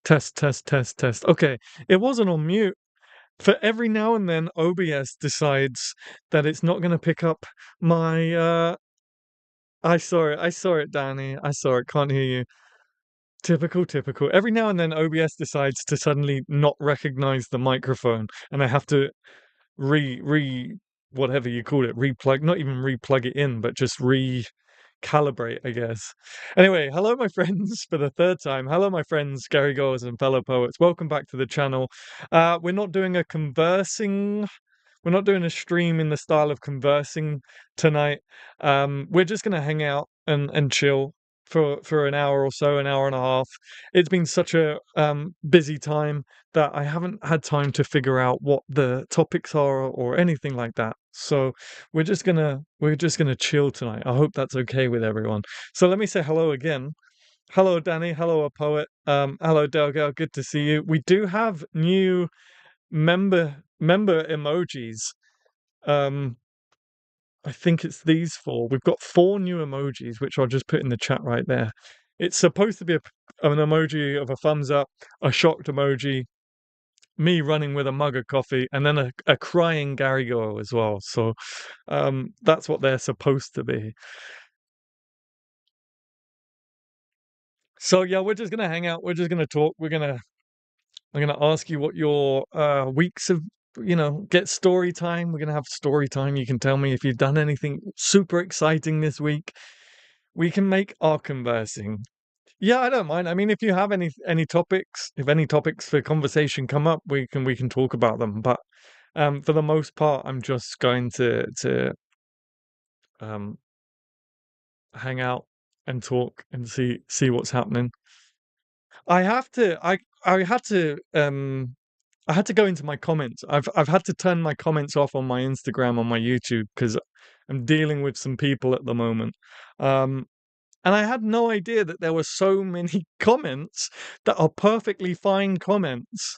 Test, test, test, test. Okay, it wasn't on mute. For every now and then, OBS decides that it's not going to pick up my. I saw it, Danny. I saw it. Can't hear you. Typical, typical. Every now and then, OBS decides to suddenly not recognize the microphone, and I have to whatever you call it, replug, not even replug it in, but just recalibrate, I guess. Anyway, hello, my friends, for the third time. Hello, my friends, Gary Goers and fellow poets. Welcome back to the channel. We're not doing a conversing. We're not doing a stream in the style of conversing tonight. We're just gonna hang out and chill for an hour or so, an hour and a half. It's been such a busy time that I haven't had time to figure out what the topics are or anything like that. So we're just gonna chill tonight. I hope that's okay with everyone. So let me say hello again. Hello, Danny. Hello, a poet. Hello, Delgado. Good to see you. We do have new member emojis. Um, I think it's these four. We've got four new emojis, which I'll just put in the chat right there. It's supposed to be an emoji of a thumbs up, a shocked emoji, me running with a mug of coffee, and then a crying Gary Go as well. So that's what they're supposed to be. So yeah, we're just gonna hang out. We're just gonna talk. I'm gonna ask you what your weeks of get story time. We're gonna have story time. You can tell me if you've done anything super exciting this week. We can make our conversing. Yeah, I don't mind. I mean, if you have any topics, if any topics for conversation come up, we can talk about them. But for the most part, I'm just going to um hang out and talk and see what's happening. I have to I had to I had to go into my comments. I've had to turn my comments off on my Instagram, on my YouTube, because I'm dealing with some people at the moment. Um, and I had no idea that there were so many comments that are perfectly fine comments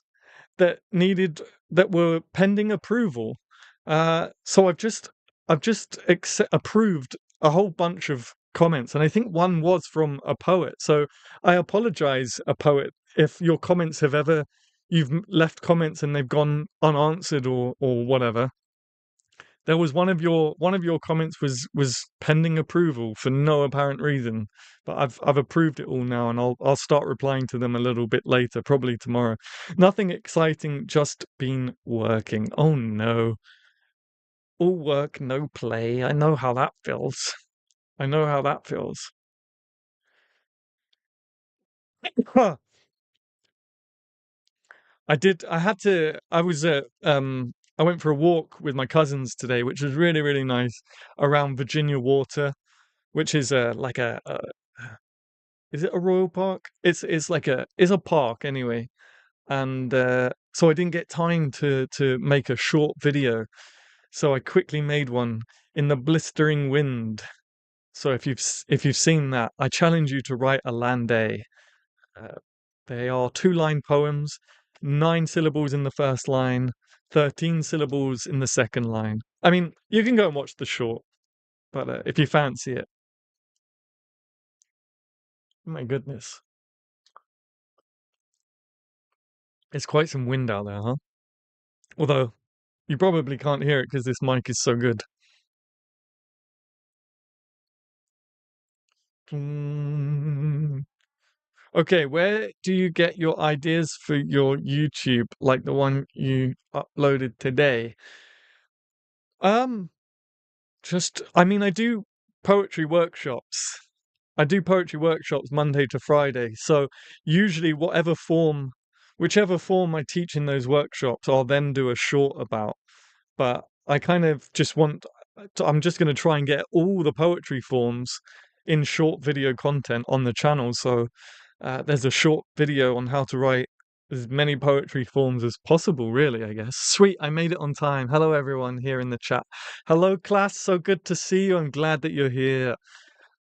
that were pending approval. So I've just approved a whole bunch of comments, and I think one was from a poet. So I apologize, a poet, if your comments have ever you've left comments and they've gone unanswered or whatever. There was one of your comments was pending approval for no apparent reason, but I've approved it all now, and I'll start replying to them a little bit later, probably tomorrow. Nothing exciting, just been working. Oh no, all work, no play. I know how that feels. I know how that feels. Huh. I did. I had to. I was I went for a walk with my cousins today, which was really really nice around Virginia Water, which is like a is it a royal park? It's like it's a park anyway, and so I didn't get time to make a short video, so I quickly made one in the blistering wind. So if you've seen that, I challenge you to write a Landé. Uh, they are 2-line poems, 9 syllables in the first line, 13 syllables in the second line. I mean, you can go and watch the short, but if you fancy it, my goodness, it's quite some wind out there, huh? Although you probably can't hear it because this mic is so good. Okay, where do you get your ideas for your YouTube, like the one you uploaded today? Um, I mean, I do poetry workshops. I do poetry workshops Monday to Friday. So usually, whichever form I teach in those workshops, I'll then do a short about. But I kind of just I'm just going to try and get all the poetry forms in short video content on the channel. So there's a short video on how to write as many poetry forms as possible, really, I guess. Sweet, I made it on time. Hello, everyone here in the chat. Hello, class. So good to see you. I'm glad that you're here.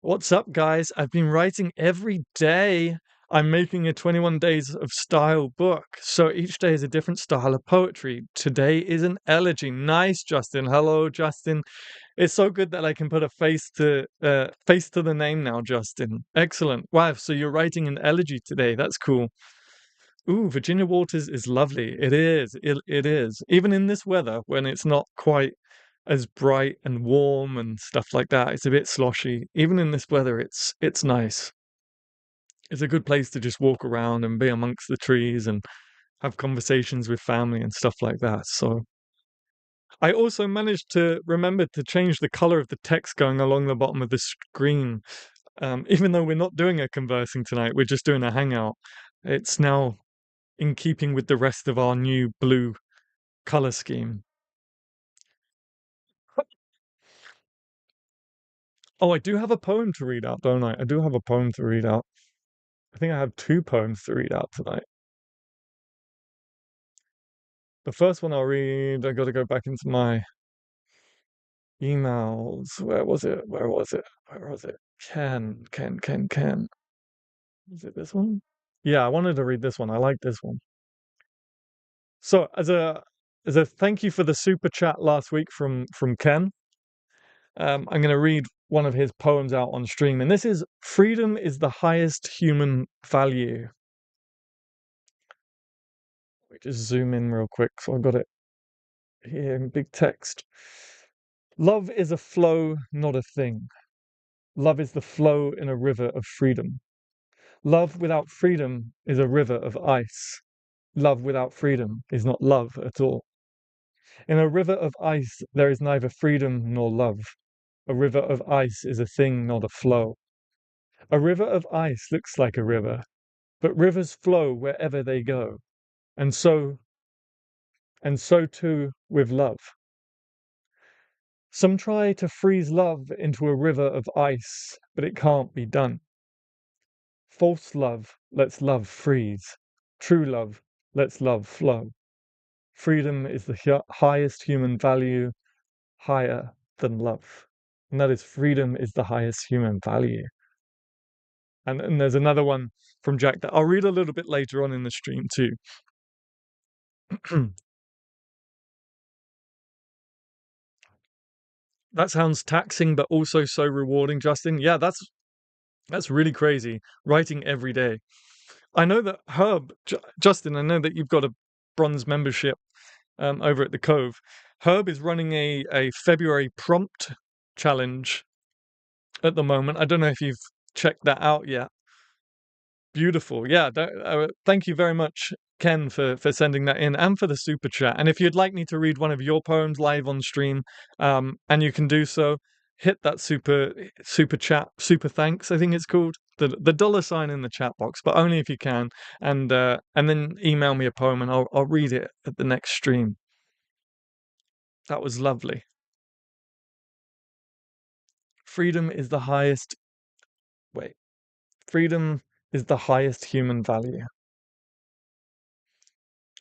What's up, guys? I've been writing every day. I'm making a 21 Days of Style book. So each day is a different style of poetry. Today is an elegy. Nice, Justin. Hello, Justin. It's so good that I can put a face to the name now, Justin. Excellent. Wow, so you're writing an elegy today. That's cool. Ooh, Virginia Waters is lovely. It is. It is. Even in this weather, when it's not quite as bright and warm and stuff like that, it's a bit sloshy. Even in this weather, it's nice. It's a good place to just walk around and be amongst the trees and have conversations with family and stuff like that. So I also managed to remember to change the color of the text going along the bottom of the screen. Even though we're not doing a conversing tonight, we're just doing a hangout. It's now in keeping with the rest of our new blue color scheme. Oh, I do have a poem to read out, don't I? I do have a poem to read out. I think I have two poems to read out tonight. The first one I'll read, I got to go back into my emails. Where was it? Where was it? Where was it? Ken. Is it this one? Yeah, I wanted to read this one. I like this one. So, as a thank you for the super chat last week from Ken, I'm going to read one of his poems out on stream, and this is "Freedom is the highest human value." Let me just zoom in real quick, so I've got it here in big text. Love is a flow, not a thing. Love is the flow in a river of freedom. Love without freedom is a river of ice. Love without freedom is not love at all. In a river of ice, there is neither freedom nor love. A river of ice is a thing, not a flow. A river of ice looks like a river, but rivers flow wherever they go. And so, and so too with love. Some try to freeze love into a river of ice, but it can't be done. False love lets love freeze. True love lets love flow. Freedom is the highest human value, higher than love. And that is freedom is the highest human value. And there's another one from Jack that I'll read a little bit later on in the stream too. That sounds taxing, but also so rewarding, Justin. Yeah, that's really crazy. Writing every day. I know that Justin, I know that you've got a bronze membership over at the Cove. Herb is running a February prompt challenge at the moment. I don't know if you've checked that out yet. Beautiful. Yeah. Thank you very much, Ken, for sending that in and for the super chat. And if you'd like me to read one of your poems live on stream, and you can do so, hit that super chat, super thanks, I think it's called. The dollar sign in the chat box, but only if you can. And then email me a poem and I'll read it at the next stream. That was lovely. Freedom is the highest. Wait. Freedom is the highest human value.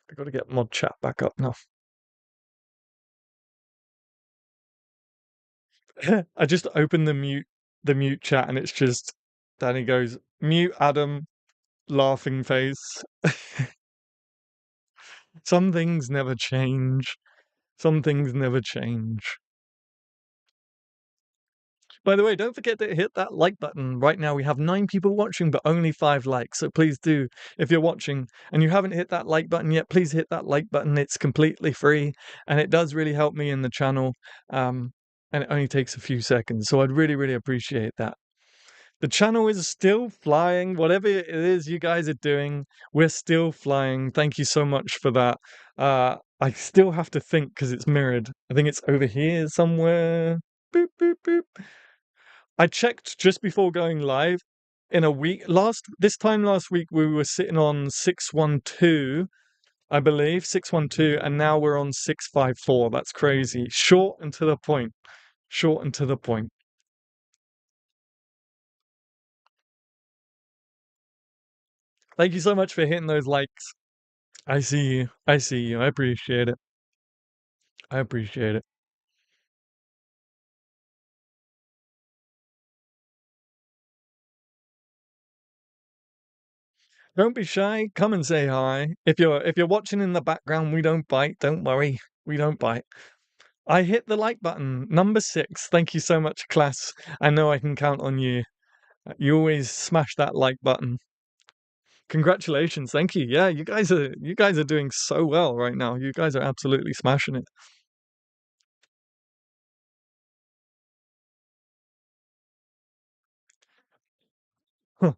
I got to get mod chat back up now. I just opened the mute chat and it's just Danny goes, mute Adam, laughing face. Some things never change. Some things never change. By the way, don't forget to hit that like button. Right now we have 9 people watching, but only 5 likes. So please do, if you're watching and you haven't hit that like button yet, please hit that like button. It's completely free and it does really help me in the channel. And it only takes a few seconds. So I'd really, really appreciate that. The channel is still flying. Whatever it is you guys are doing, we're still flying. Thank you so much for that. I still have to think because it's mirrored. I think it's over here somewhere. Boop, boop, boop. I checked just before going live in a week. This time last week, we were sitting on 612, I believe, 612, and now we're on 654. That's crazy. Short and to the point. Short and to the point. Thank you so much for hitting those likes. I see you. I see you. I appreciate it. I appreciate it. Don't be shy. Come and say hi. If you're watching in the background, we don't bite. Don't worry. We don't bite. I hit the like button. Number 6. Thank you so much, class. I know I can count on you. You always smash that like button. Congratulations. Thank you. Yeah, you guys are doing so well right now. You guys are absolutely smashing it. Huh.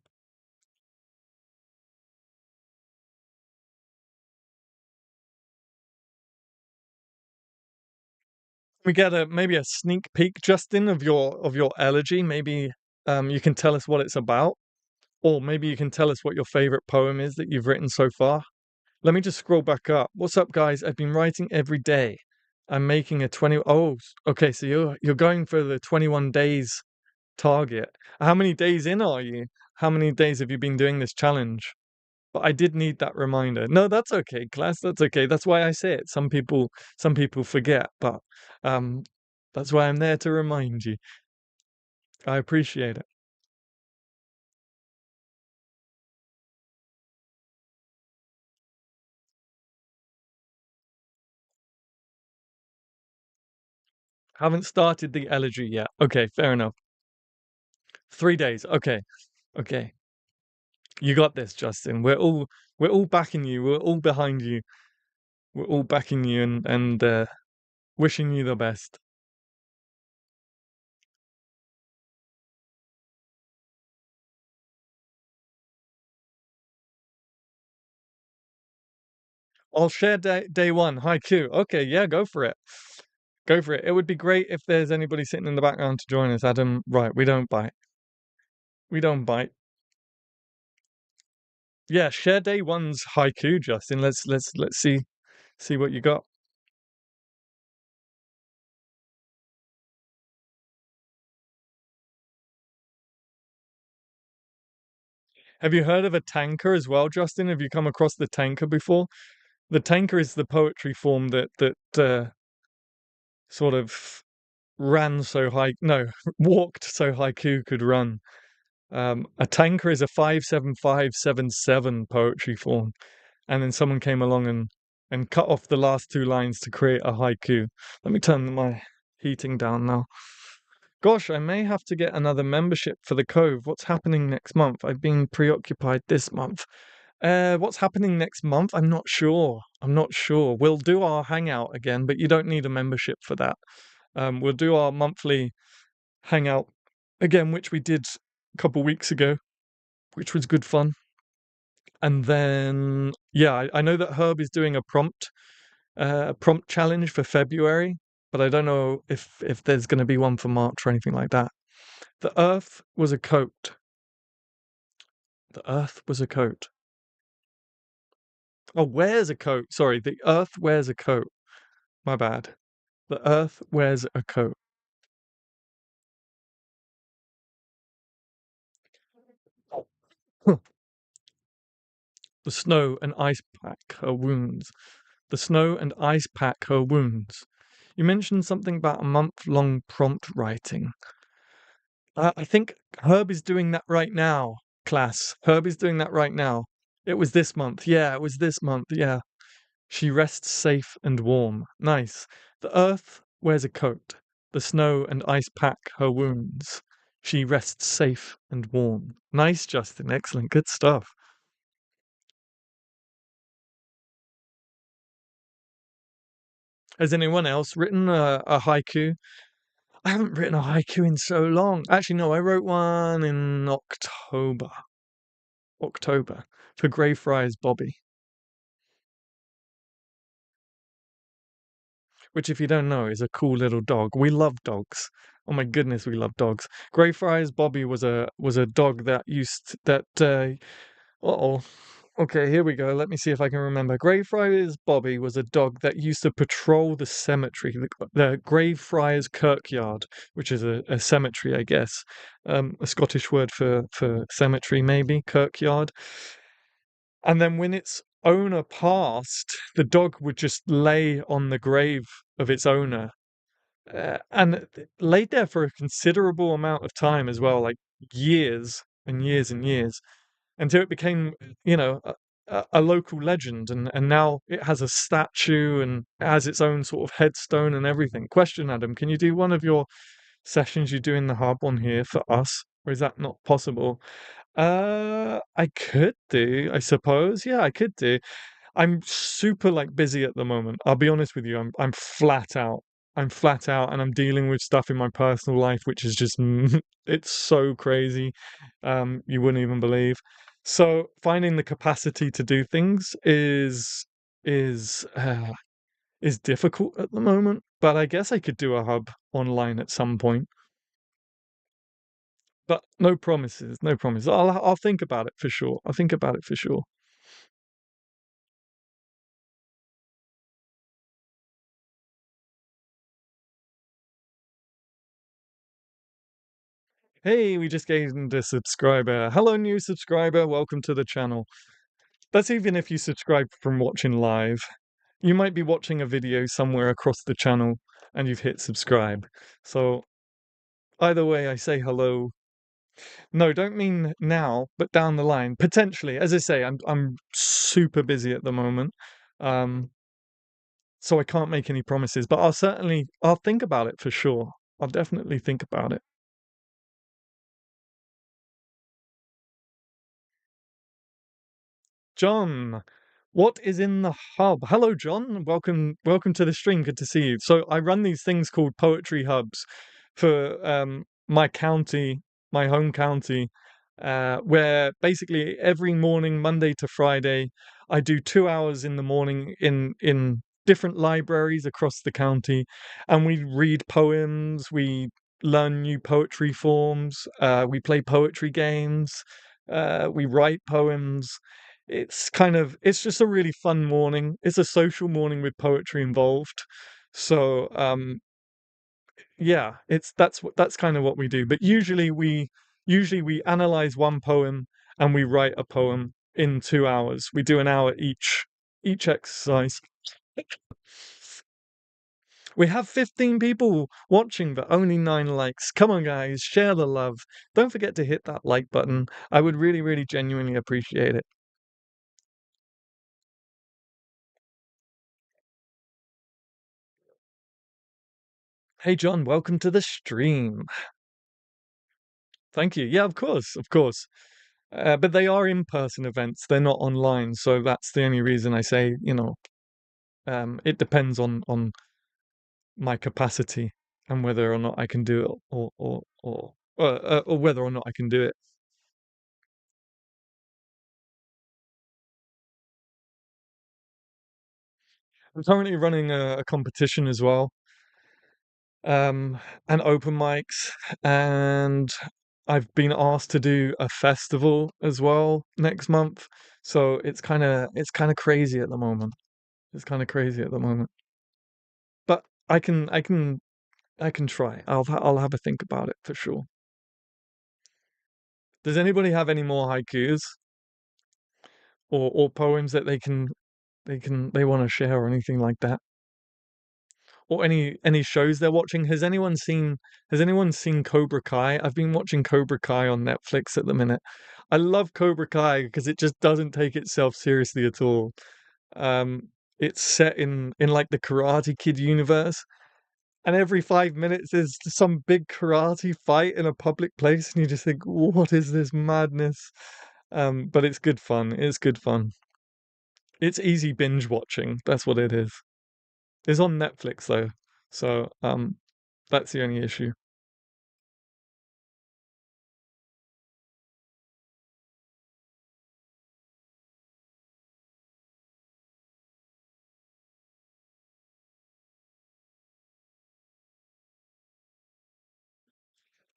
We get a maybe a sneak peek, Justin, of your elegy. Maybe you can tell us what it's about, or maybe you can tell us what your favorite poem is that you've written so far. Let me just scroll back up. What's up, guys? I've been writing every day. I'm making a 20. Oh, okay. So you're going for the 21 days target. How many days in are you? How many days have you been doing this challenge? But I did need that reminder. No, that's okay, class. That's okay. That's why I say it. Some people forget, but um, that's why I'm there to remind you. I appreciate it. Haven't started the elegy yet. Okay, fair enough. 3 days. Okay, okay. You got this, Justin. We're all backing you. We're all behind you. We're all backing you and wishing you the best. I'll share day one haiku. Okay, yeah, go for it. Go for it. It would be great if there's anybody sitting in the background to join us, Adam. Right, we don't bite. We don't bite. Yeah, share day one's haiku, Justin. Let's see what you got. Have you heard of a tanker as well, Justin? Have you come across the tanker before? The tanker is the poetry form that sort of ran so high, no, walked so haiku could run. A tanker is a 57577 poetry form, and then someone came along and cut off the last two lines to create a haiku. Let me turn my heating down now. Gosh, I may have to get another membership for the Cove. What's happening next month? I've been preoccupied this month. What's happening next month? I'm not sure. I'm not sure. We'll do our hangout again, but you don't need a membership for that. We'll do our monthly hangout again, which we did a couple weeks ago, which was good fun. And then, yeah, I know that Herb is doing a prompt challenge for February, but I don't know if there's going to be one for March or anything like that. The Earth was a coat. The Earth was a coat. Oh, wears a coat. Sorry, the Earth wears a coat. My bad. The Earth wears a coat. The snow and ice pack her wounds. The snow and ice pack her wounds. You mentioned something about a month-long prompt writing. I think Herb is doing that right now, class. Herb is doing that right now. It was this month. Yeah, it was this month. Yeah. She rests safe and warm. Nice. The earth wears a coat. The snow and ice pack her wounds. She rests safe and warm. Nice, Justin. Excellent. Good stuff. Has anyone else written a haiku? I haven't written a haiku in so long. Actually, no, I wrote one in October. October for Greyfriars Bobby, which, if you don't know, is a cool little dog. We love dogs. Oh my goodness, we love dogs. Greyfriars Bobby was a dog that used that. Oh, okay, here we go. Let me see if I can remember. Greyfriars Bobby was a dog that used to patrol the cemetery, the Greyfriars Kirkyard, which is a cemetery, I guess, a Scottish word for cemetery, maybe kirkyard. And then when its owner passed, the dog would just lay on the grave of its owner, and laid there for a considerable amount of time as well, like years and years and years, until it became, a local legend. And now it has a statue and it has its own sort of headstone and everything. Question, Adam, can you do one of your sessions you do in the hub on here for us, or is that not possible? I could do, I suppose. Yeah, I could do. I'm super like busy at the moment. I'll be honest with you. I'm flat out. I'm flat out and I'm dealing with stuff in my personal life which is just it's so crazy. You wouldn't even believe. So finding the capacity to do things is uh, is difficult at the moment, but I guess I could do a hub online at some point. But no promises, no promises. I'll think about it for sure. I'll think about it for sure. Hey, we just gained a subscriber. Hello, new subscriber. Welcome to the channel. That's even if you subscribe from watching live. You might be watching a video somewhere across the channel and you've hit subscribe. So either way, I say hello. No, don't mean now, but down the line, potentially. As I say, I'm super busy at the moment. Um, so I can't make any promises, but I'll think about it for sure. I'll definitely think about it. John, what is in the hub? Hello, John. Welcome to the stream. Good to see you. So I run these things called poetry hubs for my county, my home county, where basically every morning, Monday to Friday, I do 2 hours in the morning in different libraries across the county, and we read poems, we learn new poetry forms, we play poetry games, we write poems. It's just a really fun morning. It's a social morning with poetry involved. So yeah, that's kind of what we do. But usually we analyze one poem and we write a poem in 2 hours. We do an hour each exercise. We have 15 people watching, but only 9 likes. Come on, guys, share the love. Don't forget to hit that like button. I would really, really genuinely appreciate it. Hey, John, welcome to the stream. Thank you. Yeah, of course, of course. But they are in-person events. They're not online, so that's the only reason I say, it depends on my capacity and whether or not I can do it, or whether or not I can do it. I'm currently running a competition as well, and open mics, and I've been asked to do a festival as well next month. So it's kind of crazy at the moment. It's kind of crazy at the moment. But I can try. I'll have a think about it for sure. Does anybody have any more haikus or poems that they want to share or anything like that? Or any shows they're watching? Has anyone seen Cobra Kai? I've been watching Cobra Kai on Netflix at the minute. I love Cobra Kai because it just doesn't take itself seriously at all. It's set in like the Karate Kid universe, and every 5 minutes there's some big karate fight in a public place, and you just think, what is this madness? But it's good fun. It's good fun. It's easy binge watching. That's what it is. It's on Netflix though, so that's the only issue.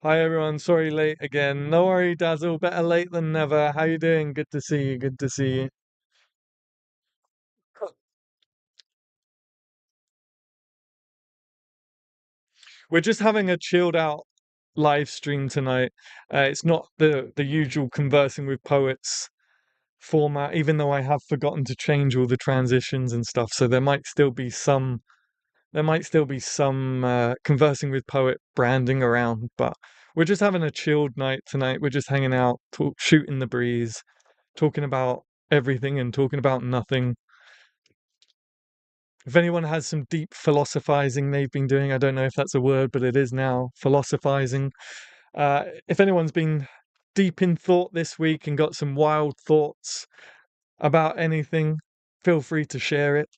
Hi everyone, sorry late again. No worry, Dazzle. Better late than never. How you doing? Good to see you. Good to see you. We're just having a chilled out live stream tonight. It's not the usual conversing with poets format, even though I have forgotten to change all the transitions and stuff. So there might still be some conversing with poet branding around, but we're just having a chilled night tonight. We're just hanging out, shooting the breeze, talking about everything and talking about nothing. If anyone has some deep philosophizing they've been doing, I don't know if that's a word, but it is now philosophizing. If anyone's been deep in thought this week and got some wild thoughts about anything, feel free to share it.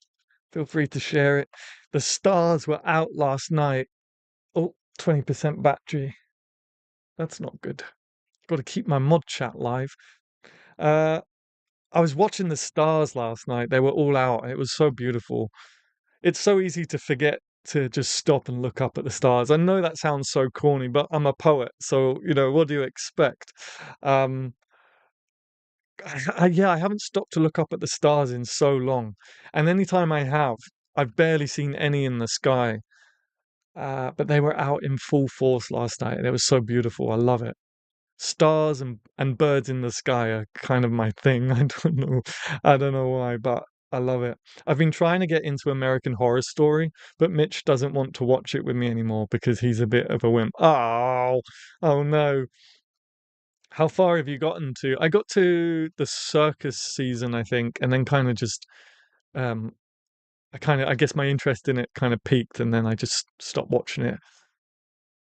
Feel free to share it. The stars were out last night. Oh, 20% battery. That's not good. Got to keep my mod chat live. Uh, I was watching the stars last night. They were all out. It was so beautiful. It's so easy to forget to just stop and look up at the stars. I know that sounds so corny, but I'm a poet, so what do you expect? Um, yeah, I haven't stopped to look up at the stars in so long, and anytime I have, I've barely seen any in the sky. But they were out in full force last night, and it was so beautiful. I love it. Stars and birds in the sky are kind of my thing. I don't know why, but I love it. I've been trying to get into American Horror Story, but Mitch doesn't want to watch it with me anymore because he's a bit of a wimp. Oh no. How far have you gotten to? I got to the circus season, I think, and then kind of just um I guess my interest in it kind of peaked and then I just stopped watching it.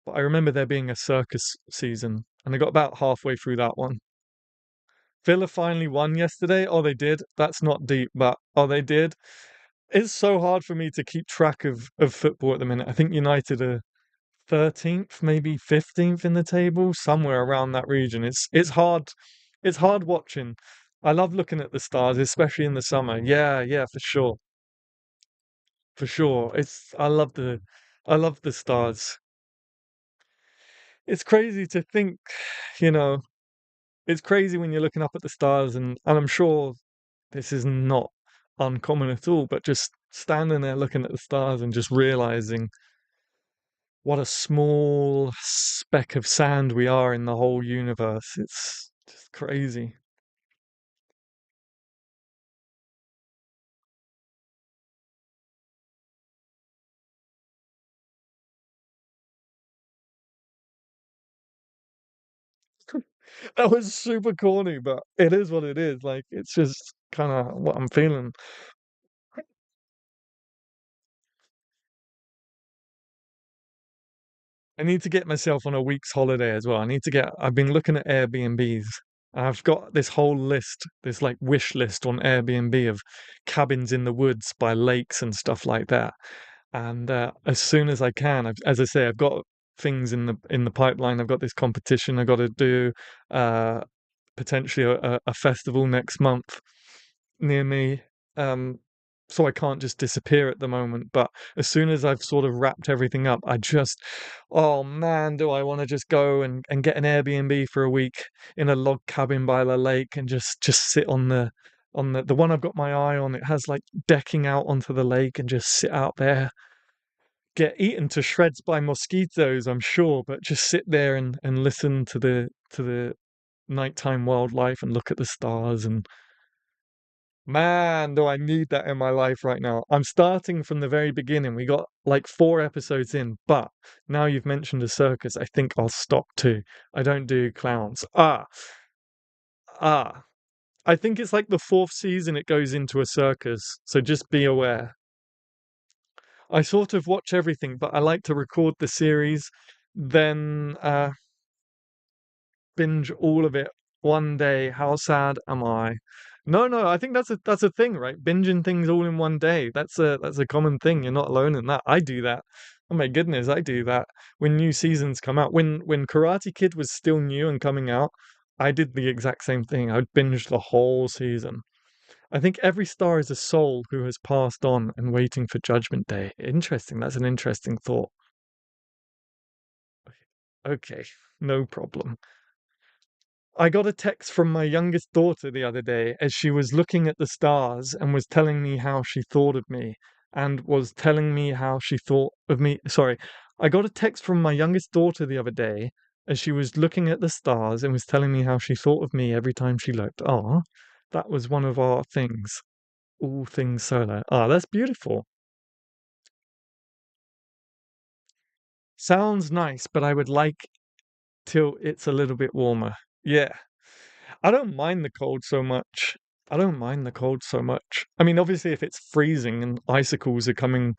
But I remember there being a circus season, and I got about halfway through that one. Villa finally won yesterday. Oh, they did. That's not deep, but oh, they did. It's so hard for me to keep track of football at the minute. I think United are 13th, maybe 15th in the table, somewhere around that region. It's hard. It's hard watching. I love looking at the stars, especially in the summer. Yeah, yeah, for sure. For sure. I love the stars. It's crazy to think, you know, it's crazy when you're looking up at the stars and I'm sure this is not uncommon at all, but just standing there looking at the stars and just realizing what a small speck of sand we are in the whole universe. It's just crazy. That was super corny, but it is what it is. Like, it's just kind of what I'm feeling. I need to get myself on a week's holiday as well. I've been looking at Airbnbs. I've got this whole list, this like wish list on Airbnb of cabins in the woods by lakes and stuff like that. And as soon as I can, as I say, I've got things in the pipeline. I've got this competition I've got to do, uh, potentially a festival next month near me. Um, so I can't just disappear at the moment. But as soon as I've sort of wrapped everything up, oh man, do I want to just go and get an Airbnb for a week in a log cabin by the lake and just sit on the one I've got my eye on. It has like decking out onto the lake and just sit out there, get eaten to shreds by mosquitoes, I'm sure, but just sit there and listen to the nighttime wildlife and look at the stars and man, do I need that in my life right now. I'm starting from the very beginning. We got like 4 episodes in, but now you've mentioned a circus, I think I'll stop too. I don't do clowns. Ah. I think it's like the fourth season it goes into a circus, so just be aware. I sort of watch everything, but I like to record the series, then binge all of it one day. How sad am I? No, no, I think that's a thing, right? Binging things all in one day. That's a common thing. You're not alone in that. I do that. Oh my goodness, I do that when new seasons come out. When Karate Kid was still new and coming out, I did the exact same thing. I'd binge the whole season. I think every star is a soul who has passed on and waiting for Judgment Day. Interesting. That's an interesting thought. Okay, no problem. I got a text from my youngest daughter the other day as she was looking at the stars and was telling me how she thought of me and was telling me how she thought of me. Sorry, I got a text from my youngest daughter the other day as she was looking at the stars and was telling me how she thought of me every time she looked. Ah, that was one of our things. All things solar. Ah, that's beautiful. Sounds nice, but I would like till it's a little bit warmer. Yeah. I don't mind the cold so much. I don't mind the cold so much. I mean, obviously, if it's freezing and icicles are coming,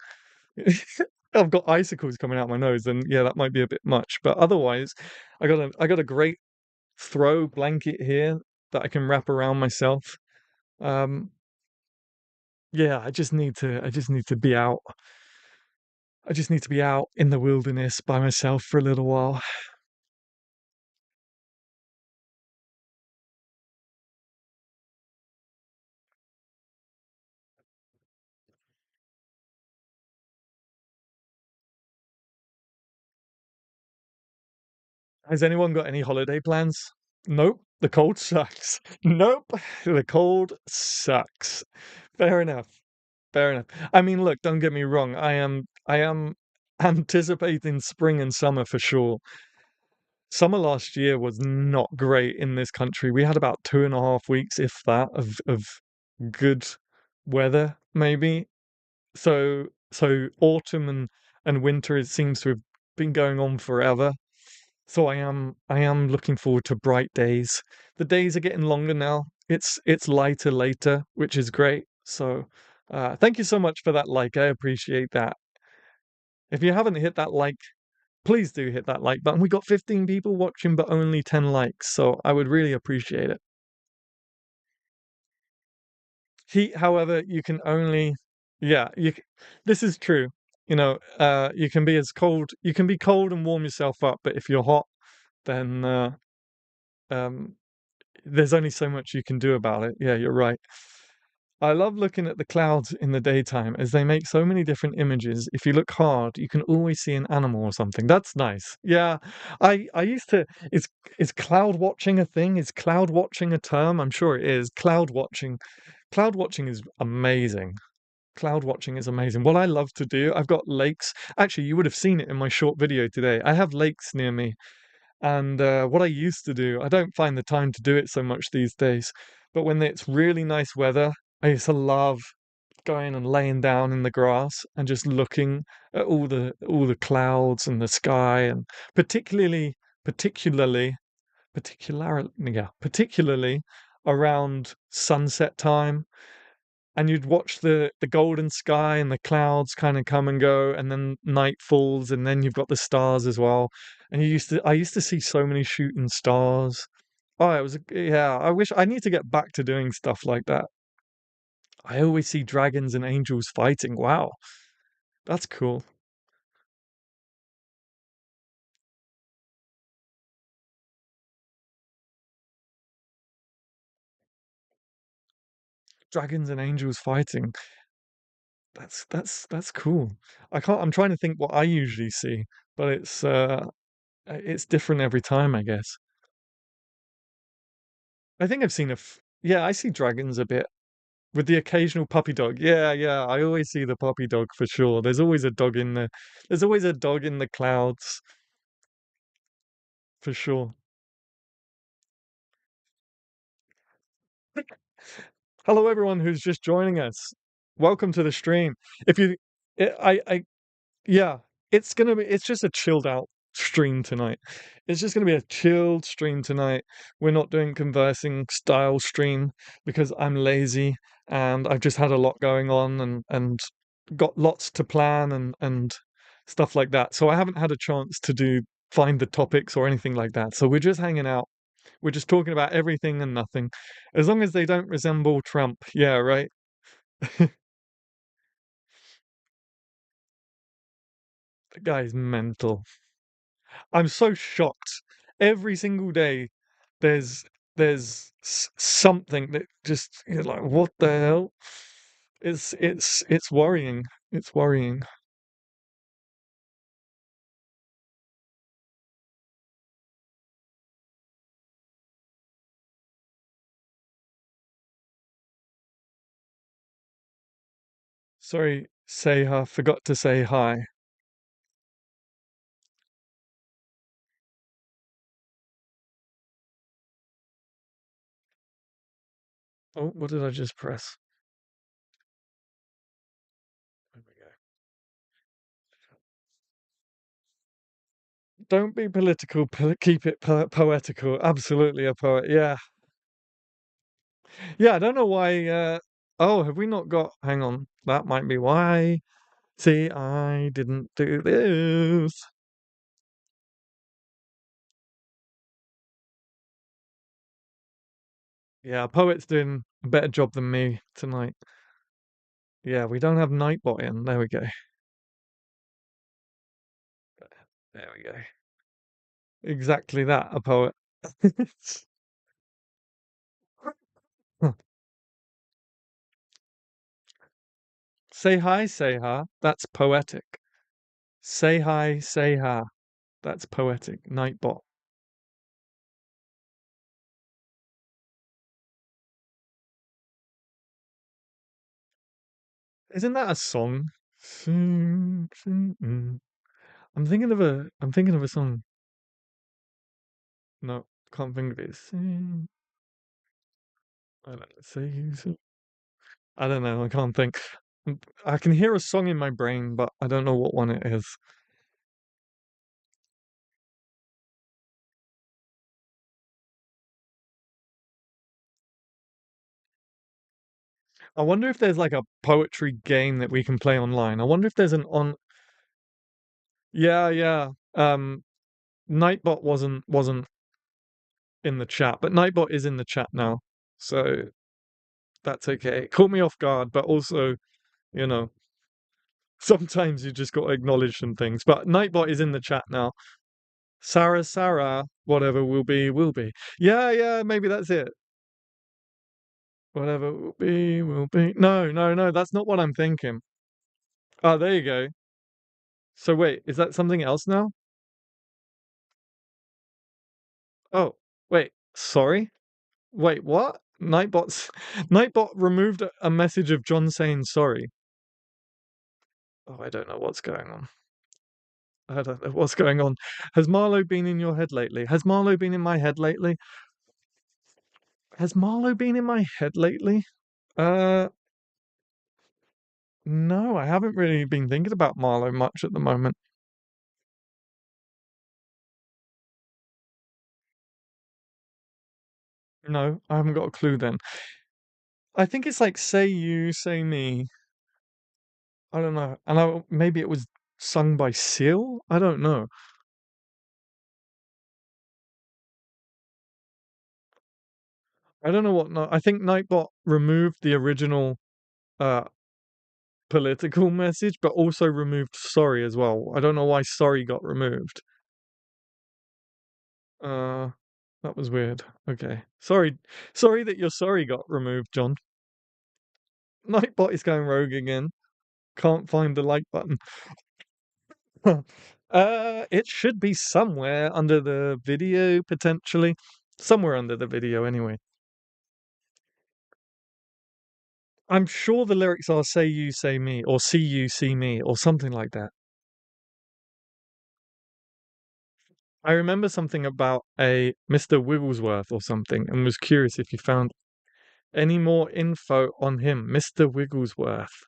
I've got icicles coming out my nose, then yeah, that might be a bit much. But otherwise, I got a great throw blanket here that I can wrap around myself. Um, yeah, I just need to be out. I just need to be out in the wilderness by myself for a little while. Has anyone got any holiday plans? Nope, the cold sucks. Nope, the cold sucks. Fair enough. Fair enough. I mean, look, don't get me wrong. I am anticipating spring and summer for sure. Summer last year was not great in this country. We had about 2.5 weeks, if that, of good weather, maybe. So autumn and winter it seems to have been going on forever. So I am looking forward to bright days. The days are getting longer now. It's lighter later, which is great. So thank you so much for that like. I appreciate that. If you haven't hit that like, please do hit that like button. We got 15 people watching, but only 10 likes. So I would really appreciate it. Heat, however, you can only, yeah, this is true. You can be as cold, you can be cold and warm yourself up, but if you're hot, then um, there's only so much you can do about it. Yeah, you're right. I love looking at the clouds in the daytime as they make so many different images. If you look hard, you can always see an animal or something. That's nice. Yeah, I used to. Is cloud watching a thing? Is cloud watching a term? I'm sure it is. Cloud watching. Cloud watching is amazing. Cloud watching is amazing. What I love to do, I've got lakes. Actually, you would have seen it in my short video today. I have lakes near me, and what I used to do, I don't find the time to do it so much these days, but when it's really nice weather, I used to love going and laying down in the grass and just looking at all the clouds and the sky, and particularly particularly particularly around sunset time, and you'd watch the golden sky and the clouds kind of come and go, and then night falls, and then you've got the stars as well. And I used to see so many shooting stars. Oh, yeah, I wish I need to get back to doing stuff like that. I always see dragons and angels fighting. Wow, that's cool. Dragons and angels fighting. That's cool. I'm trying to think what I usually see, but it's different every time, I guess. I think I've seen yeah, I see dragons a bit. With the occasional puppy dog. Yeah, yeah. I always see the puppy dog for sure. There's always a dog in the clouds for sure. Hello everyone who's just joining us. Welcome to the stream. If you I Yeah, it's just a chilled out stream tonight. It's just gonna be a chilled stream tonight. We're not doing conversing style stream because I'm lazy and I've just had a lot going on and got lots to plan and stuff like that. So I haven't had a chance to do find the topics or anything like that. So we're just hanging out. We're just talking about everything and nothing. As long as they don't resemble Trump. Yeah, right. The guy's mental. I'm so shocked. Every single day, there's something that just you're like, what the hell? It's worrying. It's worrying. Sorry, Seha, forgot to say hi. Oh, what did I just press? There we go. Don't be political. Keep it poetical. Absolutely a poet. Yeah, yeah. I don't know why. Oh, have we not got? Hang on. That might be why. See, I didn't do this. Yeah, Poet's doing a better job than me tonight. Yeah, we don't have Nightbot in. There we go. There we go. Exactly that, a poet. Say hi, say ha. That's poetic. Say hi, say ha. That's poetic. Nightbot. Isn't that a song? Sing, sing, I'm thinking of a song. No, can't think of it. Sing, I don't know. Say, sing. I don't know. I can't think. I can hear a song in my brain, but I don't know what one it is. I wonder if there's like a poetry game that we can play online. I wonder if there's an on. Yeah, yeah. Nightbot wasn't in the chat, but Nightbot is in the chat now, so that's okay. It caught me off guard, but also, you know, sometimes you just got to acknowledge some things. But Nightbot is in the chat now. Sarah, whatever will be, will be. Yeah, yeah, maybe that's it. Whatever will be, will be. No, no, no, that's not what I'm thinking. Oh, there you go. So wait, is that something else now? Oh, wait, sorry. Wait, what? Nightbot's Nightbot removed a message of John saying sorry. Oh, I don't know what's going on. I don't know what's going on. Has Marlowe been in your head lately? Has Marlowe been in my head lately? Has Marlowe been in my head lately? Uh, no, I haven't really been thinking about Marlowe much at the moment. No, I haven't got a clue then. I think it's like say you, say me. I don't know. And maybe it was sung by Seal? I don't know. I don't know what. No, I think Nightbot removed the original uh political message, but also removed sorry as well. I don't know why sorry got removed. Uh, that was weird. Okay. Sorry that your sorry got removed, John. Nightbot is going rogue again. Can't find the like button. It should be somewhere under the video, potentially. Somewhere under the video, anyway. I'm sure the lyrics are say you, say me, or see you, see me, or something like that. I remember something about a Mr. Wigglesworth or something and was curious if you found any more info on him, Mr. Wigglesworth.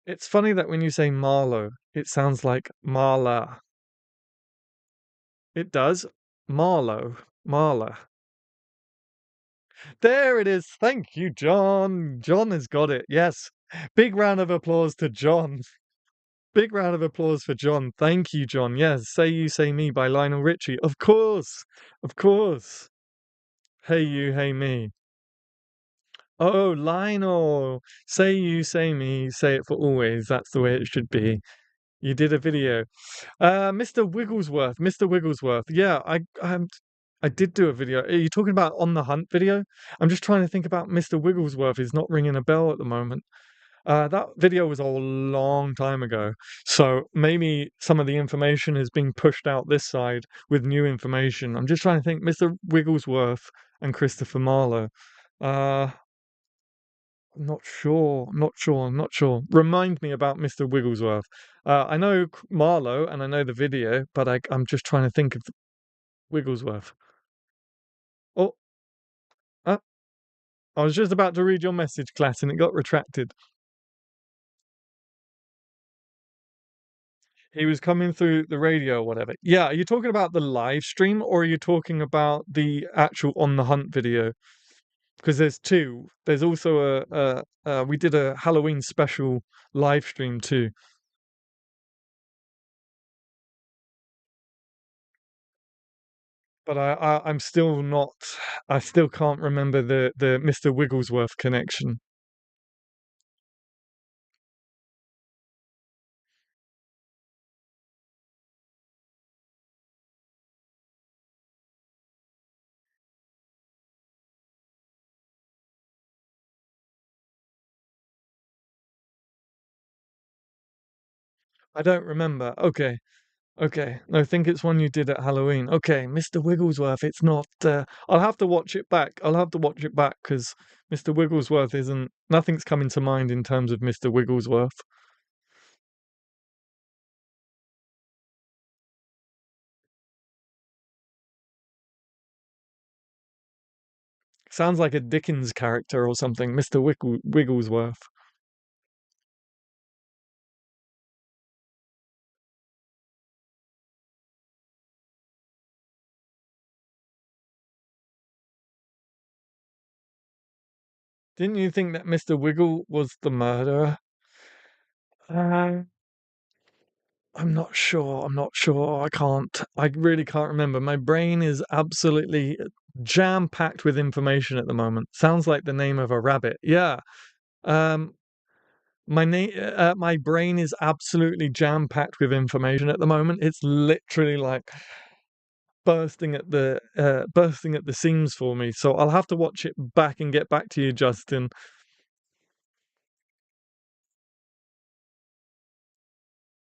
It's funny that when you say Marlowe, it sounds like Marla. It does. Marlowe. Marla. There it is. Thank you, John. John has got it. Yes. Big round of applause to John. Big round of applause for John. Thank you, John. Yes. Say You, Say Me by Lionel Richie. Of course. Of course. Hey You, Hey Me. Oh, Lionel. Say You, Say Me. Say it for always. That's the way it should be. You did a video. Mr. Wigglesworth. Mr. Wigglesworth. Yeah, I did do a video. Are you talking about On the Hunt video? I'm just trying to think about Mr. Wigglesworth. Is not ringing a bell at the moment. That video was a long time ago, so maybe some of the information is being pushed out this side with new information. I'm just trying to think. Mr. Wigglesworth and Christopher Marlowe. Uh, I'm not sure. Not sure. Not sure. Remind me about Mr. Wigglesworth. I know Marlowe and I know the video, but I'm just trying to think of Wigglesworth. Oh, uh, I was just about to read your message, class, and it got retracted. He was coming through the radio or whatever. Yeah, are you talking about the live stream or are you talking about the actual On the Hunt video? Because there's two. There's also we did a Halloween special live stream too. but I'm still not. I still can't remember the Mr. Wigglesworth connection. I don't remember. Okay, okay. No, I think it's one you did at Halloween. Okay, Mr. Wigglesworth. It's not. I'll have to watch it back. I'll have to watch it back because Mr. Wigglesworth isn't. Nothing's coming to mind in terms of Mr. Wigglesworth. Sounds like a Dickens character or something. Mr. Wigglesworth. Didn't you think that Mr. Wiggle was the murderer? Uh, I'm not sure. I'm not sure. I can't. I really can't remember. My brain is absolutely jam-packed with information at the moment. Sounds like the name of a rabbit. Yeah. Um, my brain is absolutely jam-packed with information at the moment. It's literally like bursting at the seams for me. So I'll have to watch it back and get back to you, Justin.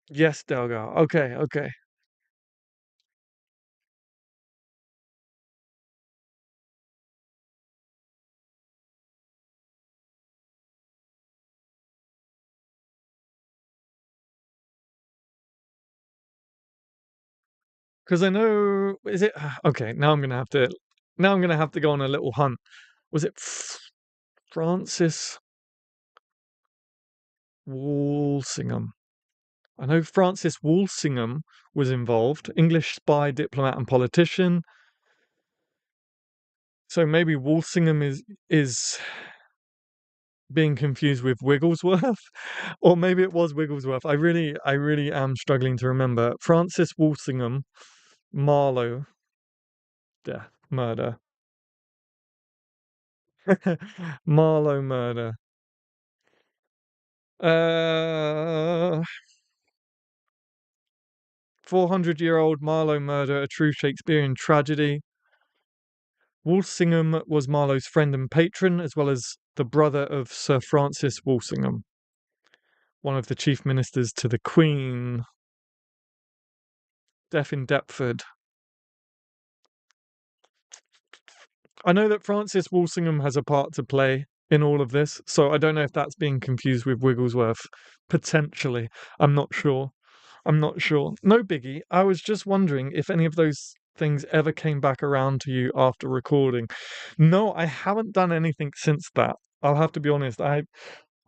Yes, Delgar. Okay, okay. Because I know, is it okay? Now I'm gonna have to go on a little hunt. Was it Francis Walsingham? I know Francis Walsingham was involved, English spy, diplomat, and politician. So maybe Walsingham is being confused with Wigglesworth, or maybe it was Wigglesworth. I really am struggling to remember. Francis Walsingham, Marlowe, death, murder, Marlowe murder. 400-year-old Marlowe murder, a true Shakespearean tragedy. Walsingham was Marlowe's friend and patron, as well as the brother of Sir Francis Walsingham, one of the chief ministers to the Queen. Death in Deptford. I know that Francis Walsingham has a part to play in all of this, so I don't know if that's being confused with Wigglesworth. Potentially. I'm not sure. I'm not sure. No biggie. I was just wondering if any of those things ever came back around to you after recording. No, I haven't done anything since that. I'll have to be honest. I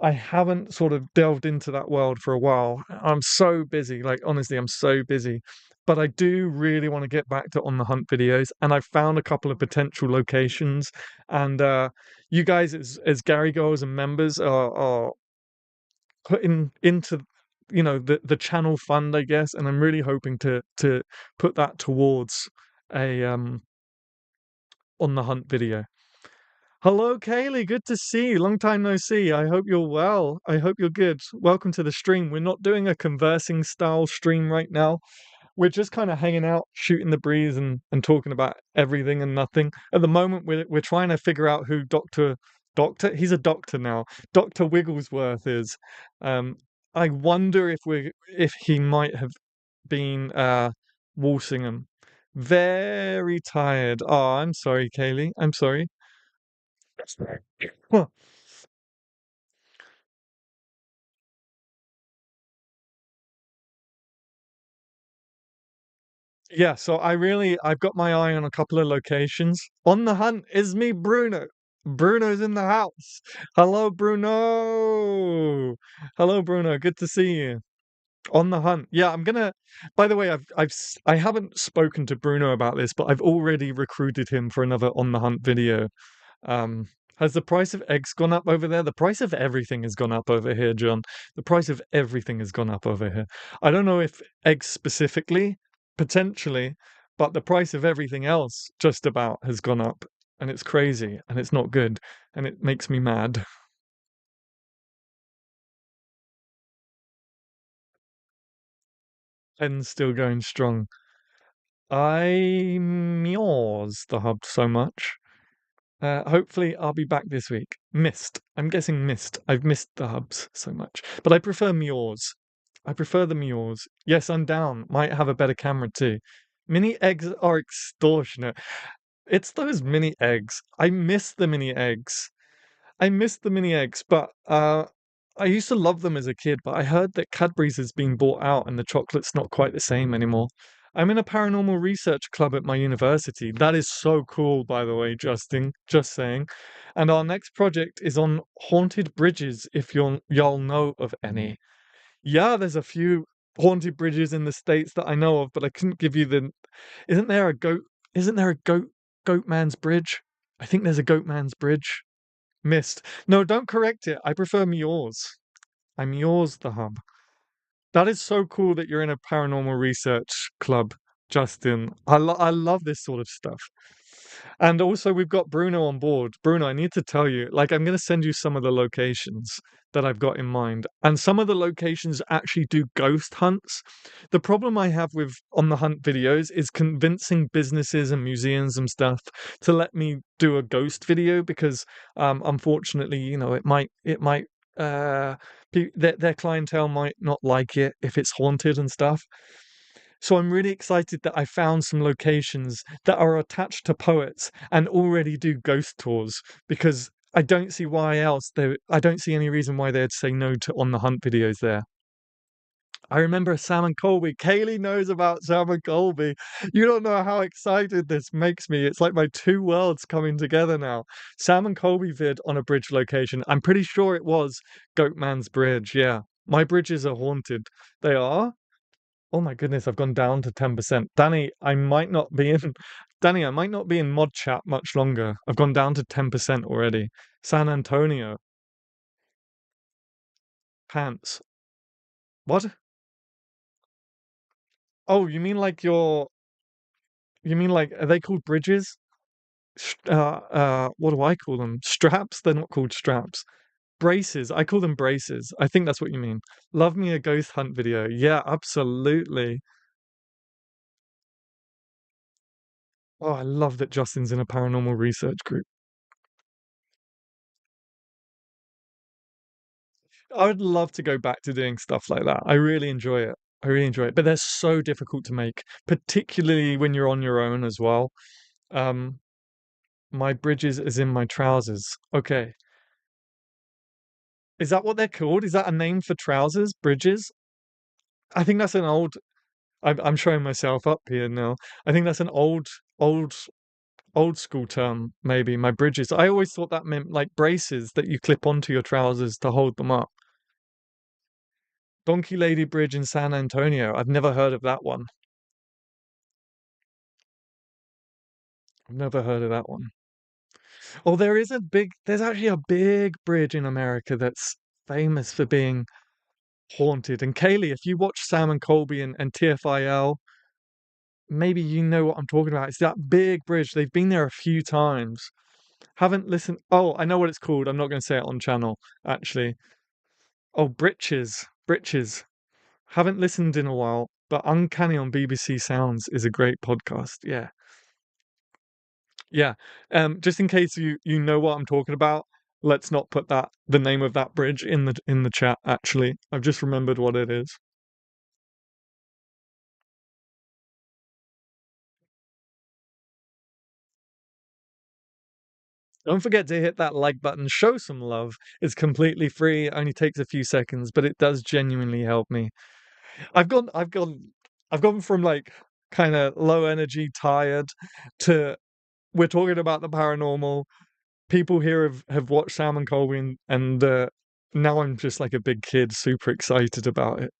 haven't sort of delved into that world for a while. I'm so busy. Like honestly, I'm so busy. But I do really want to get back to on the hunt videos, and I've found a couple of potential locations. And you guys, as Gary goers and members, are putting into the channel fund, I guess, and I'm really hoping to put that towards a on the hunt video. Hello, Kaylee. Good to see you. Long time no see. I hope you're well. I hope you're good. Welcome to the stream. We're not doing a conversing style stream right now. We're just kind of hanging out, shooting the breeze, and talking about everything and nothing. At the moment, we're trying to figure out who Doctor. He's a doctor now. Doctor Wigglesworth is. Um, I wonder if he might have been Walsingham. Very tired. Oh, I'm sorry, Kaylee. I'm sorry. Huh. Yeah, so I've got my eye on a couple of locations. On the hunt is me, Bruno. Bruno's in the house. Hello, Bruno. Hello, Bruno. Good to see you. On the hunt. Yeah, I'm gonna. By the way, I haven't spoken to Bruno about this, but I've already recruited him for another on the hunt video. Um, has the price of eggs gone up over there? The price of everything has gone up over here, John. The price of everything has gone up over here. I don't know if eggs specifically, potentially, but the price of everything else just about has gone up, and it's crazy, and it's not good, and it makes me mad. And still going strong. I yours the hub so much. Hopefully I'll be back this week. Missed. I'm guessing missed. I've missed the hubs so much. But I prefer Mures. I prefer the Mures. Yes, I'm down. Might have a better camera too. Mini eggs are extortionate. It's those mini eggs. I miss the mini eggs. I miss the mini eggs, but I used to love them as a kid, but I heard that Cadbury's has been bought out and the chocolate's not quite the same anymore. I'm in a paranormal research club at my university. That is so cool, by the way, Justin. Just saying. And our next project is on haunted bridges, if y'all know of any. Yeah, there's a few haunted bridges in the States that I know of, but I couldn't give you the. Isn't there a goat? Isn't there a goat man's bridge? I think there's a goat man's bridge. Missed. No, don't correct it. I prefer yours. I'm yours, the hub. That is so cool that you're in a paranormal research club, Justin. I love this sort of stuff. And also, we've got Bruno on board. Bruno, I need to tell you, like, I'm going to send you some of the locations that I've got in mind. And some of the locations actually do ghost hunts. The problem I have with on the hunt videos is convincing businesses and museums and stuff to let me do a ghost video because, unfortunately, it might uh their clientele might not like it if it's haunted and stuff. So I'm really excited that I found some locations that are attached to poets and already do ghost tours because I don't see any reason why they'd say no to on the hunt videos there. I remember Sam and Colby. Kaylee knows about Sam and Colby. You don't know how excited this makes me. It's like my two worlds coming together now. Sam and Colby vid on a bridge location. I'm pretty sure it was Goatman's Bridge. Yeah. My bridges are haunted. They are? Oh my goodness, I've gone down to 10%. Danny, I might not be in mod chat much longer. I've gone down to 10% already. San Antonio. Pants. What? Oh, you mean like are they called bridges? What do I call them? Straps? They're not called straps. Braces. I call them braces. I think that's what you mean. Love me a ghost hunt video. Yeah, absolutely. Oh, I love that Justin's in a paranormal research group. I would love to go back to doing stuff like that. I really enjoy it. I really enjoy it. But they're so difficult to make, particularly when you're on your own as well. Um, my bridges is in my trousers. Okay. Is that what they're called? Is that a name for trousers? Bridges? I think that's an old. I'm showing myself up here now. I think that's an old, old school term. Maybe my bridges. I always thought that meant like braces that you clip onto your trousers to hold them up. Donkey Lady Bridge in San Antonio. I've never heard of that one. I've never heard of that one. Oh, there's actually a big bridge in America that's famous for being haunted. And Kaylee, if you watch Sam and Colby and TFIL, maybe you know what I'm talking about. It's that big bridge. They've been there a few times. Haven't listened. Oh, I know what it's called. I'm not going to say it on channel, actually. Oh, Britches. Britches. Haven't listened in a while, but Uncanny on BBC Sounds is a great podcast. Yeah. Yeah. Just in case you know what I'm talking about, let's not put the name of that bridge in the chat, actually. I've just remembered what it is. Don't forget to hit that like button, show some love. It's completely free, it only takes a few seconds, but it does genuinely help me. I've gone I've gone I've gone from like kind of low energy, tired to we're talking about the paranormal. People here have watched Sam and Colby and now I'm just like a big kid, super excited about it.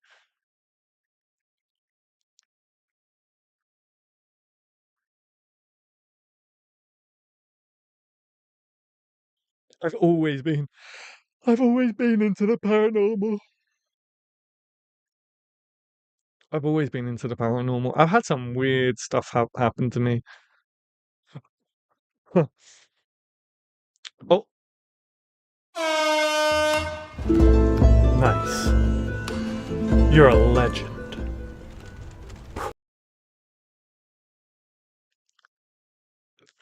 I've always been I've always been into the paranormal. I've always been into the paranormal. I've had some weird stuff happen to me. Oh, nice. You're a legend.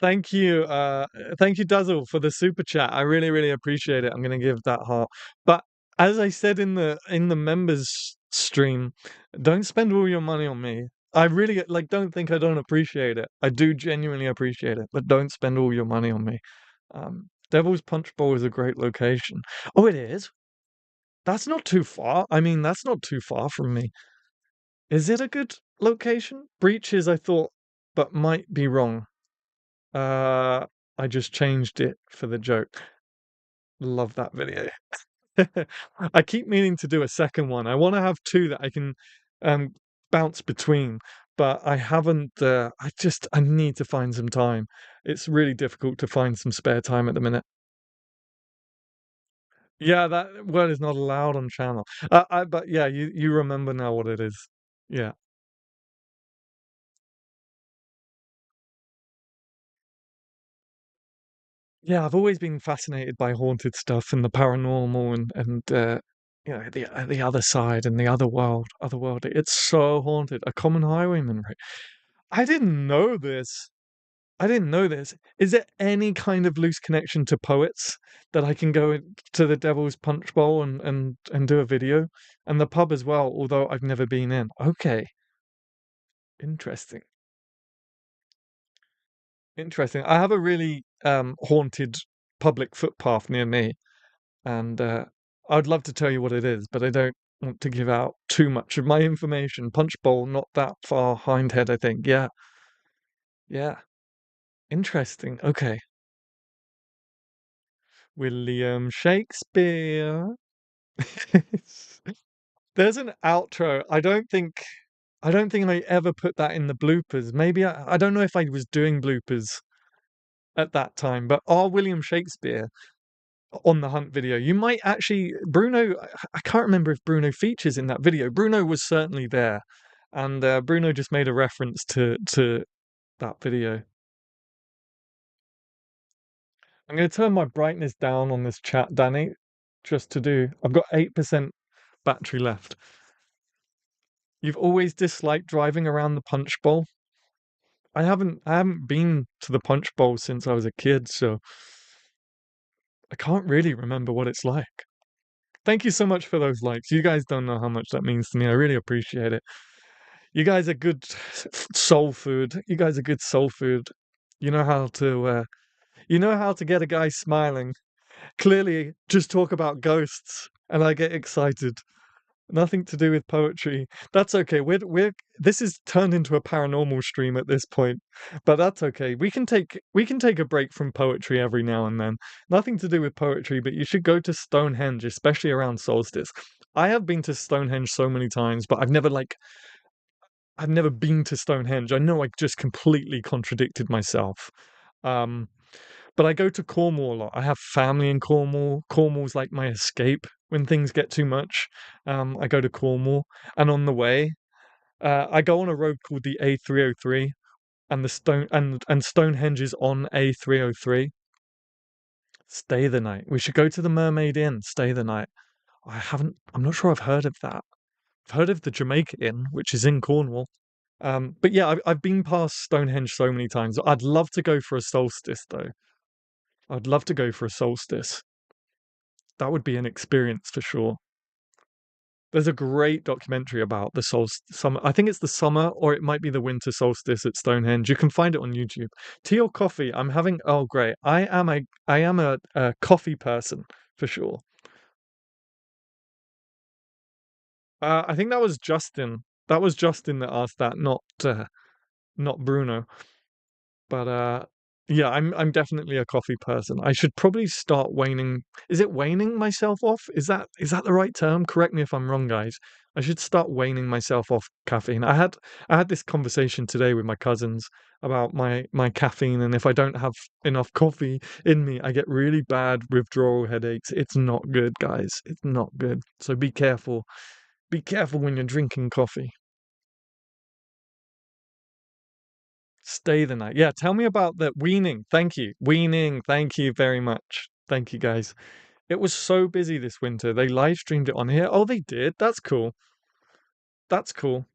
Thank you, Dazzle, for the super chat. I really, really appreciate it. I'm gonna give that heart. But as I said in the members stream, don't spend all your money on me. I really like don't think I don't appreciate it. I do genuinely appreciate it, but don't spend all your money on me. Devil's Punch Bowl is a great location. Oh, it is? That's not too far. I mean, that's not too far from me. Is it a good location? Breaches, I thought, but might be wrong. Uh, I just changed it for the joke. Love that video. I keep meaning to do a second one. I want to have two that I can um bounce between, but I haven't. I need to find some time. It's really difficult to find some spare time at the minute. Yeah, that word is not allowed on channel. But yeah, you remember now what it is. Yeah. Yeah, I've always been fascinated by haunted stuff and the paranormal and you know the other side and the other world. It's so haunted. A common highwayman, right? I didn't know this. I didn't know this. Is there any kind of loose connection to poets that I can go to the Devil's Punch Bowl and do a video and the pub as well? Although I've never been in. Okay, interesting. Interesting. I have a really haunted public footpath near me, and I'd love to tell you what it is, but I don't want to give out too much of my information. Punch Bowl, not that far Hindhead, I think. Yeah, yeah. Interesting. Okay. William Shakespeare. There's an outro. I don't think I ever put that in the bloopers. Maybe I don't know if I was doing bloopers at that time, but our William Shakespeare on the Hunt video. You might actually Bruno. I can't remember if Bruno features in that video. Bruno was certainly there, and Bruno just made a reference to that video. I'm going to turn my brightness down on this chat, Danny, just to do. I've got 8% battery left. You've always disliked driving around the Punch Bowl. I haven't been to the Punch Bowl since I was a kid, so I can't really remember what it's like. Thank you so much for those likes. You guys don't know how much that means to me. I really appreciate it. You guys are good soul food. You guys are good soul food. You know how to you know how to get a guy smiling. Clearly, just talk about ghosts and I get excited. Nothing to do with poetry. That's okay. We're this is turned into a paranormal stream at this point, but that's okay. We can take a break from poetry every now and then. Nothing to do with poetry, but you should go to Stonehenge, especially around solstice. I have been to Stonehenge so many times, but I've never been to Stonehenge. I know I just completely contradicted myself. Um, but I go to Cornwall a lot. I have family in Cornwall. Cornwall's like my escape when things get too much. I go to Cornwall, and on the way, I go on a road called the A303, and Stonehenge is on A303. Stay the night. We should go to the Mermaid Inn. Stay the night. I haven't. I'm not sure I've heard of that. I've heard of the Jamaica Inn, which is in Cornwall. But yeah, I've been past Stonehenge so many times. I'd love to go for a solstice, though. I'd love to go for a solstice. That would be an experience for sure. There's a great documentary about the solstice summer. I think it's the summer or it might be the winter solstice at Stonehenge. You can find it on YouTube. Tea or coffee? I'm having oh great. I am a coffee person for sure. I think that was Justin. That was Justin that asked that, not Bruno. But yeah, I'm definitely a coffee person. I should probably start waning. Is it waning myself off? Is that the right term? Correct me if I'm wrong, guys. I should start waning myself off caffeine. I had this conversation today with my cousins about my caffeine, and if I don't have enough coffee in me, I get really bad withdrawal headaches. It's not good, guys. It's not good. So be careful. Be careful when you're drinking coffee. Stay the night. Yeah, tell me about the weaning. Thank you. Weaning. Thank you very much. Thank you, guys. It was so busy this winter. They live streamed it on here. Oh, they did. That's cool. That's cool.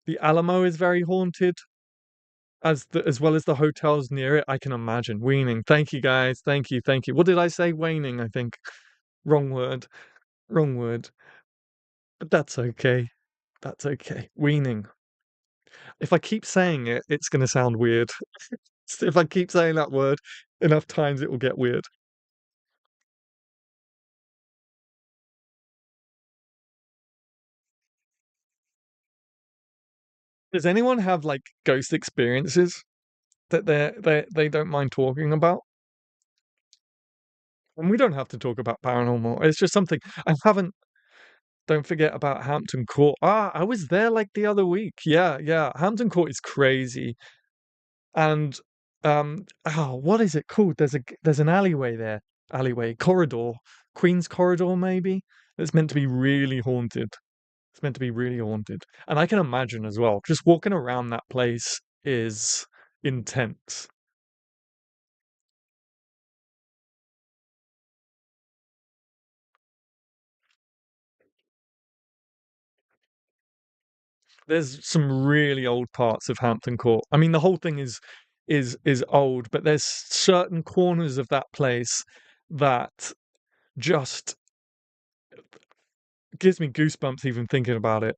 The Alamo is very haunted, as well as the hotels near it. I can imagine. Weaning. Thank you, guys. Thank you. Thank you. What did I say? Waning, I think. Wrong word. Wrong word. But that's okay. That's okay. Weaning. If I keep saying it, it's going to sound weird. If I keep saying that word enough times, it will get weird. Does anyone have like ghost experiences that they don't mind talking about? And we don't have to talk about paranormal. It's just something I haven't. Don't forget about Hampton Court. Ah, I was there like the other week. Yeah, yeah. Hampton Court is crazy. And oh, what is it called? There's an alleyway there. Alleyway, corridor, Queen's Corridor maybe. It's meant to be really haunted. It's meant to be really haunted. And I can imagine as well, just walking around that place is intense. There's some really old parts of Hampton Court. I mean, the whole thing is old, but there's certain corners of that place that just gives me goosebumps even thinking about it.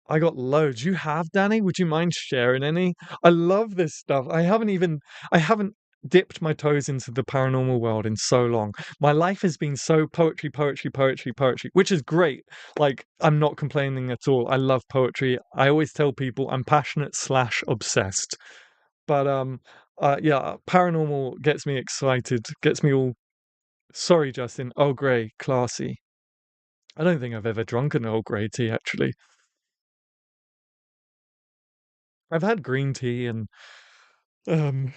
I got loads. You have, Danny? Would you mind sharing any? I love this stuff. I haven't dipped my toes into the paranormal world in so long. My life has been so poetry, poetry, poetry, poetry, which is great. Like, I'm not complaining at all. I love poetry. I always tell people I'm passionate slash obsessed. But yeah, paranormal gets me excited, gets me all sorry, Justin. Earl Grey, classy. I don't think I've ever drunk an Earl Grey tea actually. I've had green tea and um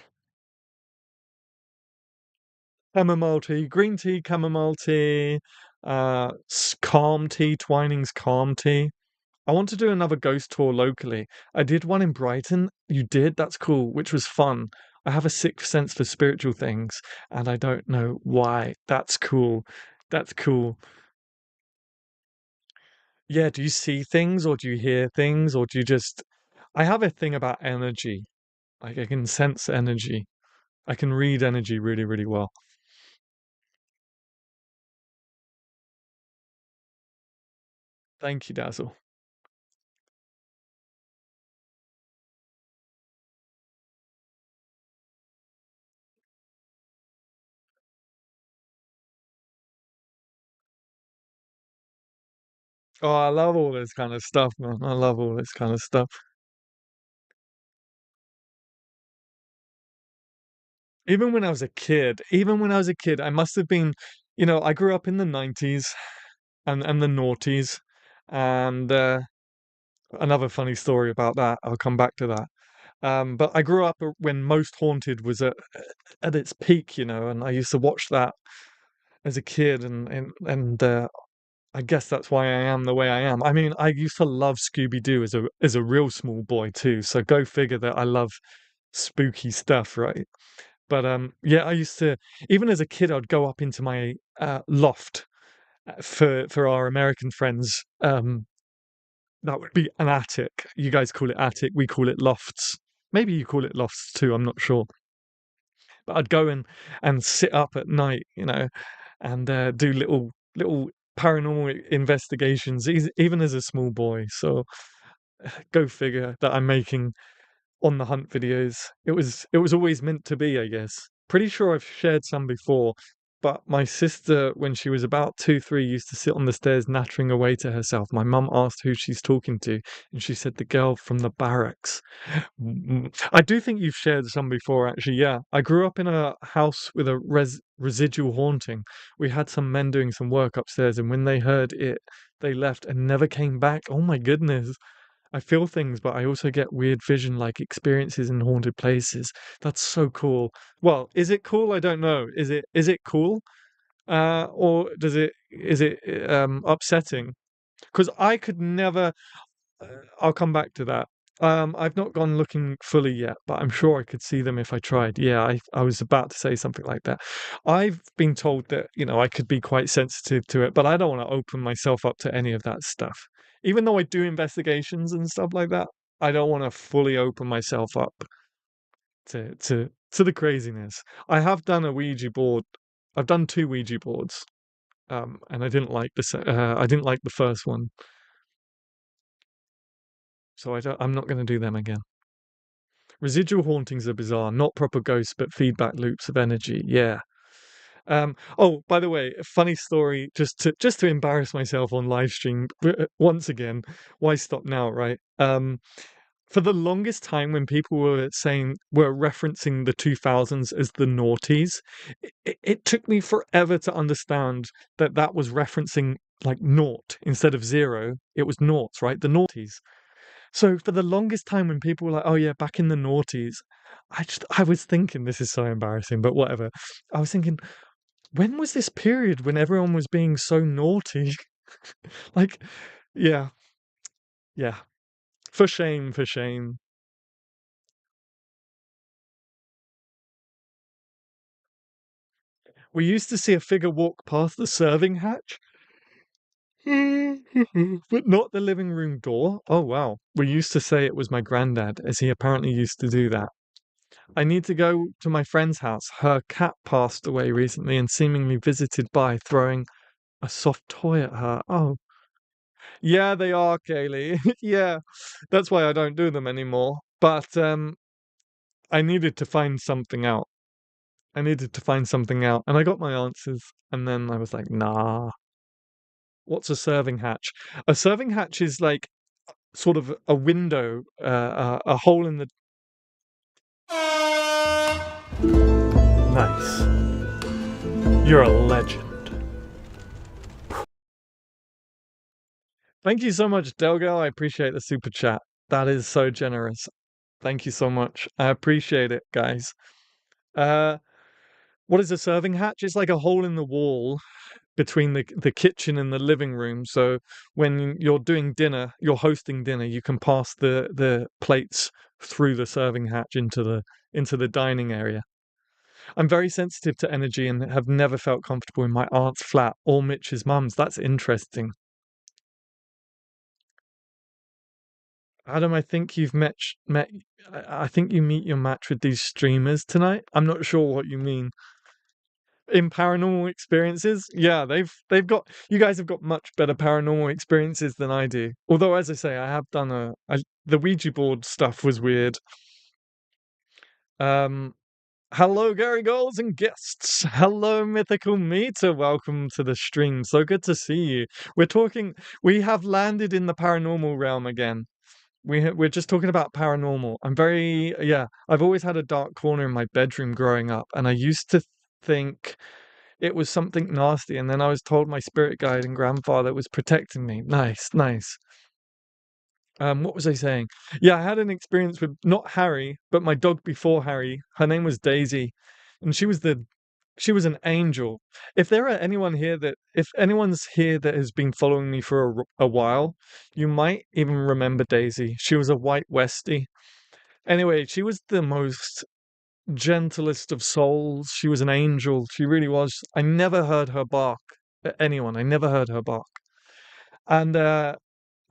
chamomile tea, green tea, chamomile tea, calm tea, Twining's calm tea. I want to do another ghost tour locally. I did one in Brighton. You did? That's cool, which was fun. I have a sixth sense for spiritual things, and I don't know why. That's cool. That's cool. Yeah, do you see things or do you hear things or do you just I have a thing about energy. Like I can sense energy. I can read energy really, really well. Thank you, Dazzle. Oh, I love all this kind of stuff, man. I love all this kind of stuff. Even when I was a kid, I must have been, I grew up in the 90s and the noughties. And another funny story about that, I'll come back to that. But I grew up when Most Haunted was at its peak, and I used to watch that as a kid, and I guess that's why I am the way I am. I mean, I used to love Scooby Doo as a real small boy too. So go figure that I love spooky stuff, right? But yeah, I used to even as a kid, I'd go up into my loft for our American friends. That would be an attic. You guys call it attic, we call it lofts. Maybe you call it lofts too. I'm not sure. But I'd go and sit up at night, and do little paranormal investigations, even as a small boy. So go figure that I'm making on the hunt videos. It was always meant to be, I guess. Pretty sure I've shared some before, but my sister, when she was about 2, 3, used to sit on the stairs nattering away to herself. My mum asked who she's talking to, and she said the girl from the barracks. I do think you've shared some before, actually. Yeah, I grew up in a house with a residual haunting. We had some men doing some work upstairs, and when they heard it, they left and never came back. Oh my goodness. I feel things, but I also get weird vision like experiences in haunted places. That's so cool. Well, is it cool? I don't know. Is it cool? Or is it upsetting? Because I could never I'll come back to that. I've not gone looking fully yet, but I'm sure I could see them if I tried. Yeah, I was about to say something like that. I've been told that, I could be quite sensitive to it, but I don't want to open myself up to any of that stuff. Even though I do investigations and stuff like that, I don't want to fully open myself up to the craziness. I have done a Ouija board. I've done two Ouija boards, and I didn't like the first one, so I'm not going to do them again. Residual hauntings are bizarre, not proper ghosts, but feedback loops of energy. Yeah. Oh, by the way, a funny story, just to embarrass myself on live stream once again. Why stop now, right? For the longest time, when people were referencing the 2000s as the noughties, it took me forever to understand that that was referencing like naught instead of zero. It was noughts, right? The noughties. So for the longest time, when people were like, "Oh yeah, back in the noughties," I was thinking, this is so embarrassing, but whatever. I was thinking, when was this period when everyone was being so naughty? Like, yeah, yeah. For shame, for shame. We used to see a figure walk past the serving hatch, but not the living room door. Oh wow. We used to say it was my granddad, as he apparently used to do that. I need to go to my friend's house. Her cat passed away recently and seemingly visited by throwing a soft toy at her. Oh, yeah, they are, Kaylee. Yeah, that's why I don't do them anymore. But I needed to find something out. I needed to find something out, and I got my answers. And then I was like, nah. What's a serving hatch? A serving hatch is like sort of a window, a hole in the. Nice. You're a legend. Thank you so much, Delgo. I appreciate the super chat. That is so generous. Thank you so much. I appreciate it, guys. Uh, what is a serving hatch? It's like a hole in the wall between the kitchen and the living room. So when you're doing dinner, you're hosting dinner, you can pass the plates through the serving hatch into the dining area. I'm very sensitive to energy and have never felt comfortable in my aunt's flat or Mitch's mum's. That's interesting. Adam, I think you've met. I think you meet your match with these streamers tonight. I'm not sure what you mean. In paranormal experiences, yeah, they've got you guys have got much better paranormal experiences than I do. Although, as I say, I have done the Ouija board stuff was weird. Um, Hello, Gary Goals and guests. Hello, Mythical Meter. Welcome to the stream. So good to see you. We're talking. We have landed in the paranormal realm again. We're just talking about paranormal. Yeah. I've always had a dark corner in my bedroom growing up, and I used to think it was something nasty, and then I was told my spirit guide and grandfather was protecting me. Nice, nice. What was I saying? Yeah, I had an experience with not Harry, but my dog before Harry. Her name was Daisy, and she was an angel. If anyone's here that has been following me for a while, you might even remember Daisy. She was a white Westie. Anyway, she was the most gentlest of souls. She was an angel. She really was. I never heard her bark at anyone. I never heard her bark. And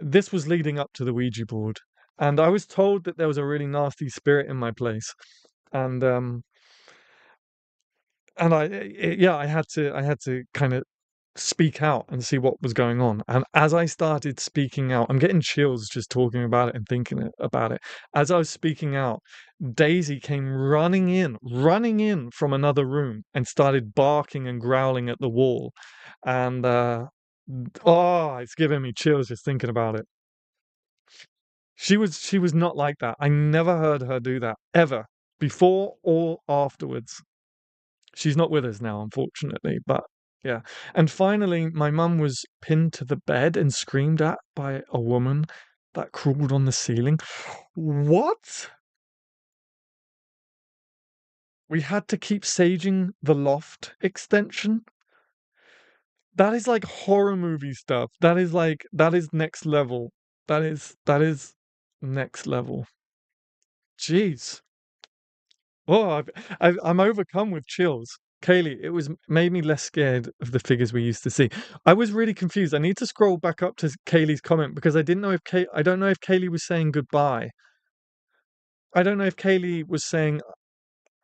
this was leading up to the Ouija board. And I was told that there was a really nasty spirit in my place. And yeah, I had to kind of speak out and see what was going on. And as I started speaking out, I'm getting chills just talking about it and thinking about it. As I was speaking out, Daisy came running in from another room and started barking and growling at the wall. And oh, it's giving me chills just thinking about it. She was not like that. I never heard her do that ever, before or afterwards. She's not with us now, unfortunately, but yeah. And finally, my mum was pinned to the bed and screamed at by a woman that crawled on the ceiling. What? We had to keep saging the loft extension. That is like horror movie stuff. That is next level. That is Next level. Jeez. Oh, I'm overcome with chills. Kaylee, it was made me less scared of the figures we used to see. I was really confused. I need to scroll back up to Kaylee's comment because I didn't know if I don't know if Kaylee was saying goodbye. I don't know if Kaylee was saying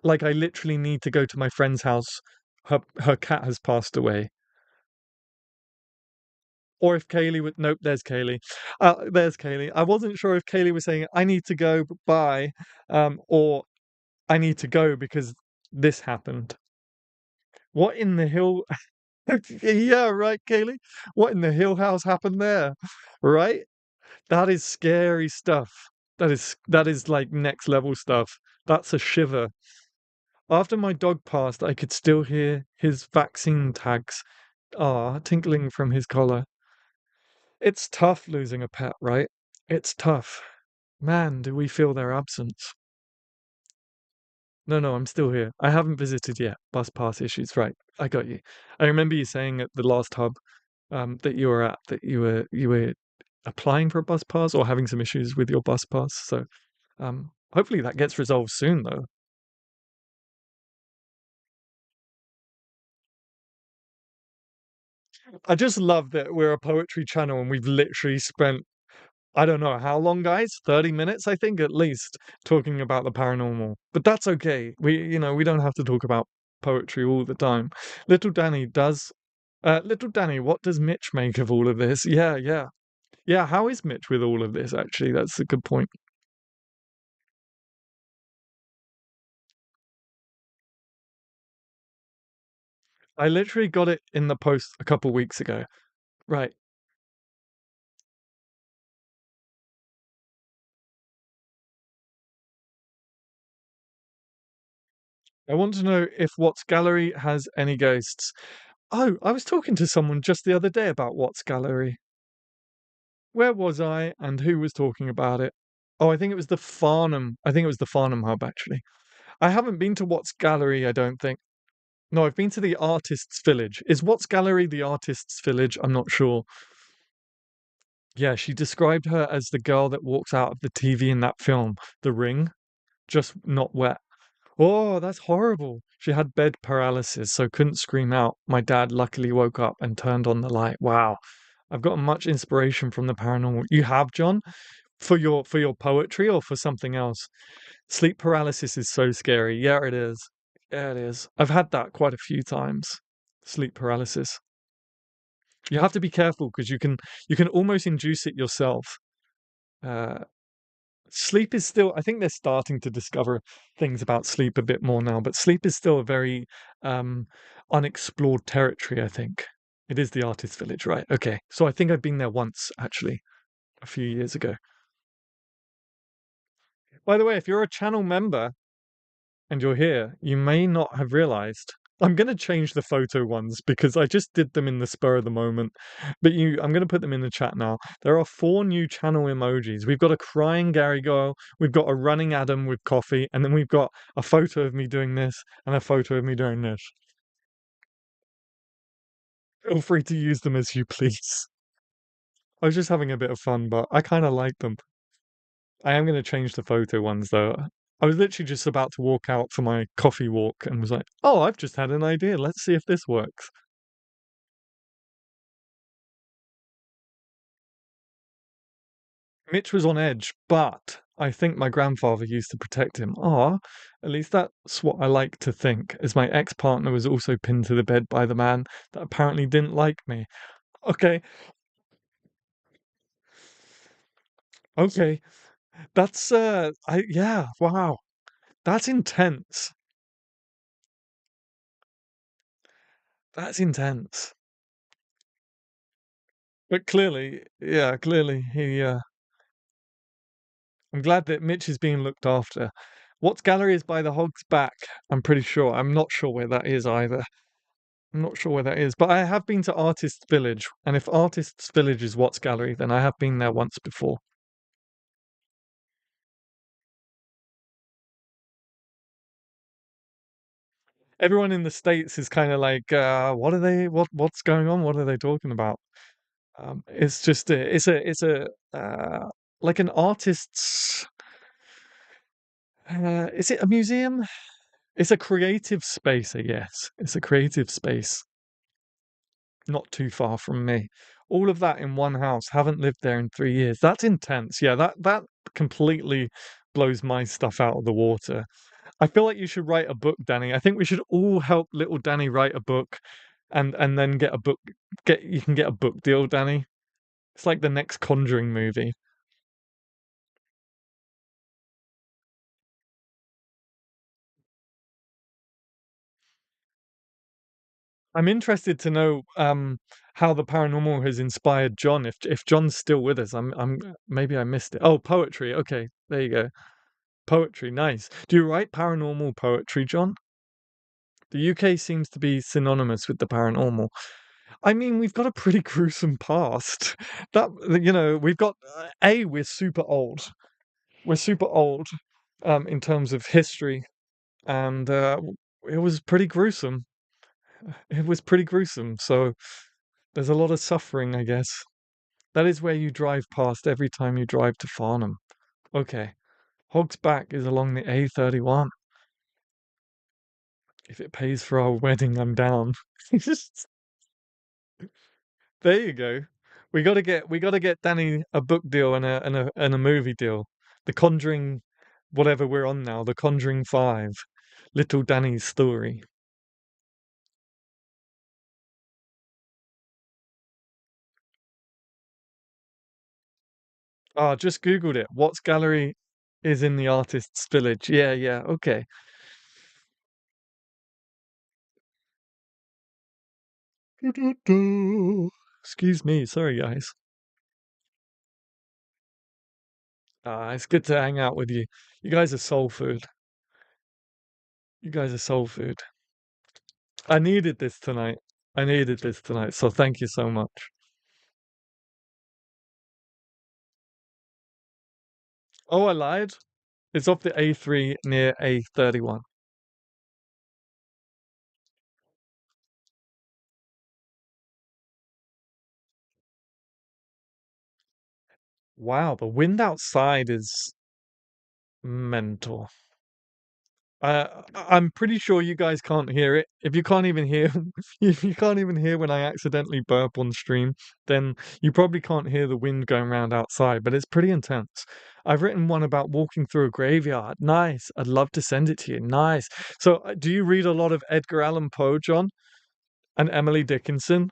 like I literally need to go to my friend's house. Her cat has passed away. Or if Kaylee would nope, there's Kaylee. There's Kaylee. I wasn't sure if Kaylee was saying I need to go, bye, or I need to go because this happened. What in the hill? Yeah, right, Kaylee. What in the Hill House happened there? Right? That is scary stuff. That is like next level stuff. That's a shiver. After my dog passed, I could still hear his vaccine tags tinkling from his collar. It's tough losing a pet, right? It's tough. Man, do we feel their absence. No, I'm still here. I haven't visited yet. Bus pass issues, right. I got you. I remember you saying at the last hub that you were at that you were applying for a bus pass or having some issues with your bus pass. So hopefully that gets resolved soon though. I just love that we're a poetry channel and we've literally spent I don't know how long, guys, 30 minutes I think at least talking about the paranormal. But that's okay. We don't have to talk about poetry all the time. Little Danny does Little Danny, what does Mitch make of all of this? Yeah, yeah. Yeah, how is Mitch with all of this actually? That's a good point. I literally got it in the post a couple weeks ago. Right. I want to know if Watts Gallery has any ghosts. Oh, I was talking to someone just the other day about Watts Gallery. Where was I and who was talking about it? Oh, I think it was the Farnham. I think it was the Farnham Hub, actually. I haven't been to Watts Gallery, I don't think. No, I've been to the Artists Village. Is Watts Gallery the Artists Village? I'm not sure. Yeah, she described her as the girl that walks out of the TV in that film, The Ring, just not wet. Oh, that's horrible. She had bed paralysis, so couldn't scream out. My dad luckily woke up and turned on the light. Wow. I've gotten much inspiration from the paranormal. You have, John, for your poetry or for something else? Sleep paralysis is so scary. Yeah, it is. Yeah, it is. I've had that quite a few times. Sleep paralysis. You have to be careful because you can almost induce it yourself. Uh, Sleep is still, I think they're starting to discover things about sleep a bit more now, but sleep is still a very um, unexplored territory, I think. It is the artist village, right? Okay. So I think I've been there once, actually, a few years ago. By the way, if you're a channel member and you're here, you may not have realized. I'm going to change the photo ones because I just did them in the spur of the moment. But I'm going to put them in the chat now. There are 4 new channel emojis. We've got a crying Gary girl, we've got a running Adam with coffee, and then we've got a photo of me doing this and a photo of me doing this. Feel free to use them as you please. I was just having a bit of fun, but I kind of like them. I am going to change the photo ones though. I was literally just about to walk out for my coffee walk and was like, oh, I've just had an idea. Let's see if this works. Mitch was on edge, but I think my grandfather used to protect him. Ah, at least that's what I like to think, as my ex-partner was also pinned to the bed by the man that apparently didn't like me. Okay, okay. That's yeah, wow. That's intense. That's intense. But clearly, yeah, clearly I'm glad that Mitch is being looked after. Watts Gallery is by the Hog's Back, I'm pretty sure. I'm not sure where that is either. I'm not sure where that is, but I have been to Artists Village, and if Artists Village is Watts Gallery, then I have been there once before. Everyone in the States is kind of like, what are they? What's going on? What are they talking about? It's just it's a like an artist's is it a museum? It's a creative space, I guess. It's a creative space, not too far from me. All of that in one house. Haven't lived there in 3 years. That's intense. Yeah, that completely blows my stuff out of the water. I feel like you should write a book, Danny. I think we should all help little Danny write a book and then get a book get you can get a book deal, Danny. It's like the next Conjuring movie. I'm interested to know how the paranormal has inspired John. If John's still with us, I'm maybe I missed it. Oh, poetry. Okay, there you go. Poetry, nice. Do you write paranormal poetry, John? The UK seems to be synonymous with the paranormal. I mean, we've got a pretty gruesome past. That we've got we're super old. We're super old in terms of history, and it was pretty gruesome. It was pretty gruesome. So there's a lot of suffering, I guess. That is where you drive past every time you drive to Farnham. Okay. Hog's Back is along the A31. If it pays for our wedding, I'm down. There you go. We gotta get Danny a book deal and a movie deal. The Conjuring, whatever we're on now, The Conjuring 5, Little Danny's story. Ah, just Googled it. Watts Gallery is in the artist's village. Yeah, yeah, okay. Excuse me, sorry guys. It's good to hang out with you. You guys are soul food. You guys are soul food. I needed this tonight. I needed this tonight, so thank you so much. Oh, I lied. It's off the A3 near A31. Wow, the wind outside is mental. I'm pretty sure you guys can't hear it. If you can't even hear, if you can't even hear when I accidentally burp on stream, then you probably can't hear the wind going around outside, but it's pretty intense. I've written one about walking through a graveyard. Nice. I'd love to send it to you. Nice. So, do you read a lot of Edgar Allan Poe, John, and Emily Dickinson?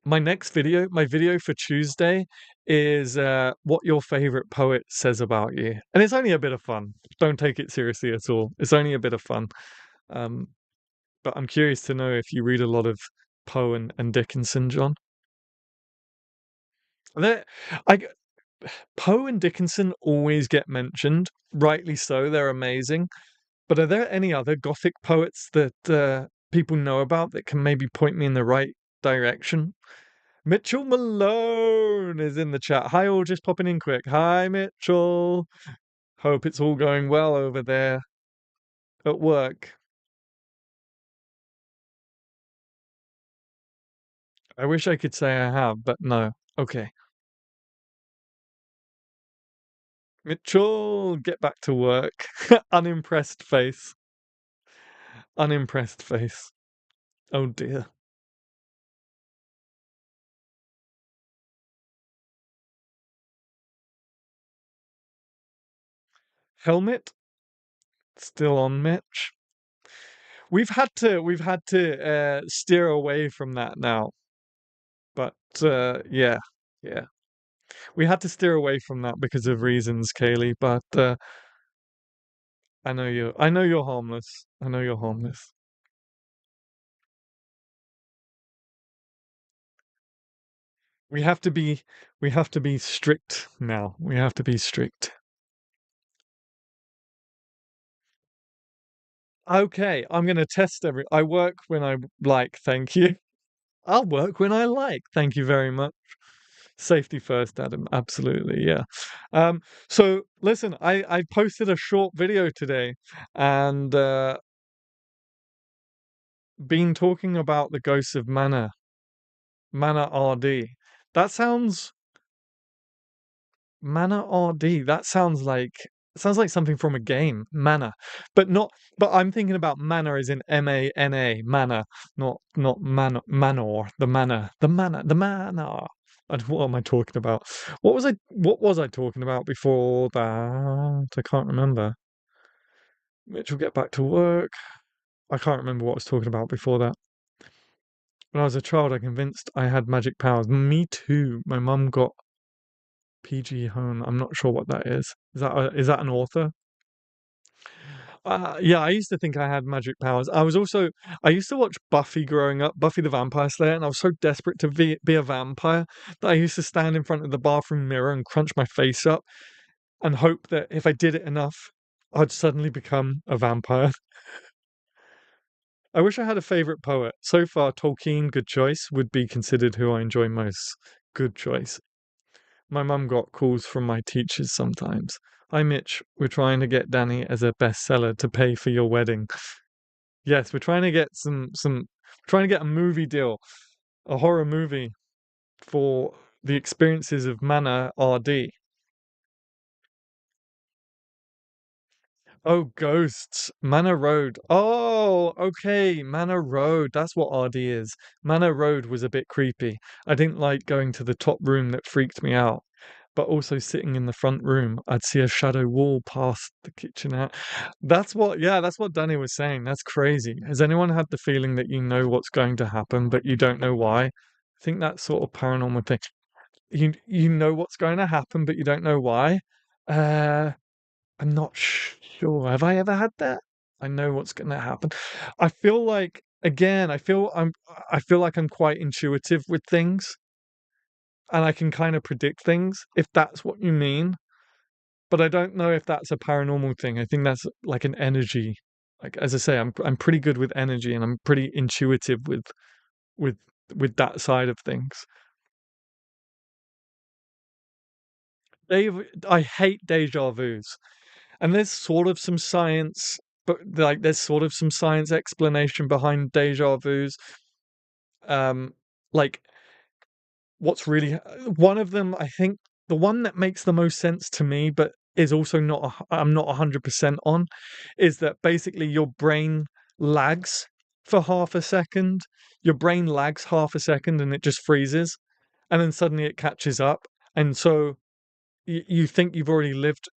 My video for Tuesday is what your favorite poet says about you. And it's only a bit of fun. Don't take it seriously at all. It's only a bit of fun. Um, but I'm curious to know if you read a lot of Poe and Dickinson, John. They're, I, Poe and Dickinson always get mentioned, rightly so. They're amazing. But are there any other Gothic poets that people know about that can maybe point me in the right direction? Mitchell Malone is in the chat. Hi, all, just popping in quick. Hi, Mitchell. Hope it's all going well over there at work. I wish I could say I have, but no. Okay. Mitchell, get back to work. Unimpressed face. Unimpressed face. Oh dear. Helmet still on Mitch. We've had to steer away from that now. But yeah. Yeah. We had to steer away from that because of reasons, Kaylee, but I know you're harmless. I know you're harmless. We have to be we have to be strict now. We have to be strict. Okay, I'm gonna test I work when I like, thank you. I'll work when I like. Thank you very much. Safety first, Adam. Absolutely, yeah. So listen, I posted a short video today and been talking about the ghosts of Mana RD. That sounds Mana RD. Sounds like something from a game. Mana, but not. But I'm thinking about mana as in MANA, mana, not manor. The mana, the mana, the mana. What am I talking about? What was I talking about before that? I can't remember. Mitch will get back to work. I can't remember what I was talking about before that. When I was a child, I convinced I had magic powers. Me too. My mum got PG Home. I'm not sure what that is. Is that an author? Yeah, I used to think I had magic powers. I used to watch Buffy growing up, Buffy the Vampire Slayer, and I was so desperate to be a vampire that I used to stand in front of the bathroom mirror and crunch my face up and hope that if I did it enough, I'd suddenly become a vampire. I wish I had a favorite poet. So far, Tolkien, good choice, would be considered who I enjoy most. Good choice. My mum got calls from my teachers sometimes. Hi, Mitch. We're trying to get Danny as a bestseller to pay for your wedding. Yes, we're trying to get trying to get a movie deal, a horror movie for the experiences of Mana RD. Oh, ghosts. Manor Road. Oh, okay. Manor Road. That's what RD is. Manor Road was a bit creepy. I didn't like going to the top room that freaked me out. But also sitting in the front room, I'd see a shadow wall past the kitchenette. That's what Danny was saying. That's crazy. Has anyone had the feeling that you know what's going to happen, but you don't know why? I think that's sort of paranormal thing. You know what's going to happen, but you don't know why. Uh, I'm not sure. Have I ever had that? I know what's going to happen. I feel like again, I feel like I'm quite intuitive with things and I can kind of predict things if that's what you mean. But I don't know if that's a paranormal thing. I think that's like an energy. Like as I say, I'm pretty good with energy and I'm pretty intuitive with with that side of things. I hate deja vus. And there's sort of some science, but like there's sort of some science explanation behind deja vus. Um, like what's really one of them, I think the one that makes the most sense to me, but is also I'm not 100% on, is that basically your brain lags for half a second. Your brain lags half a second and it just freezes, and then suddenly it catches up. And so you think you've already lived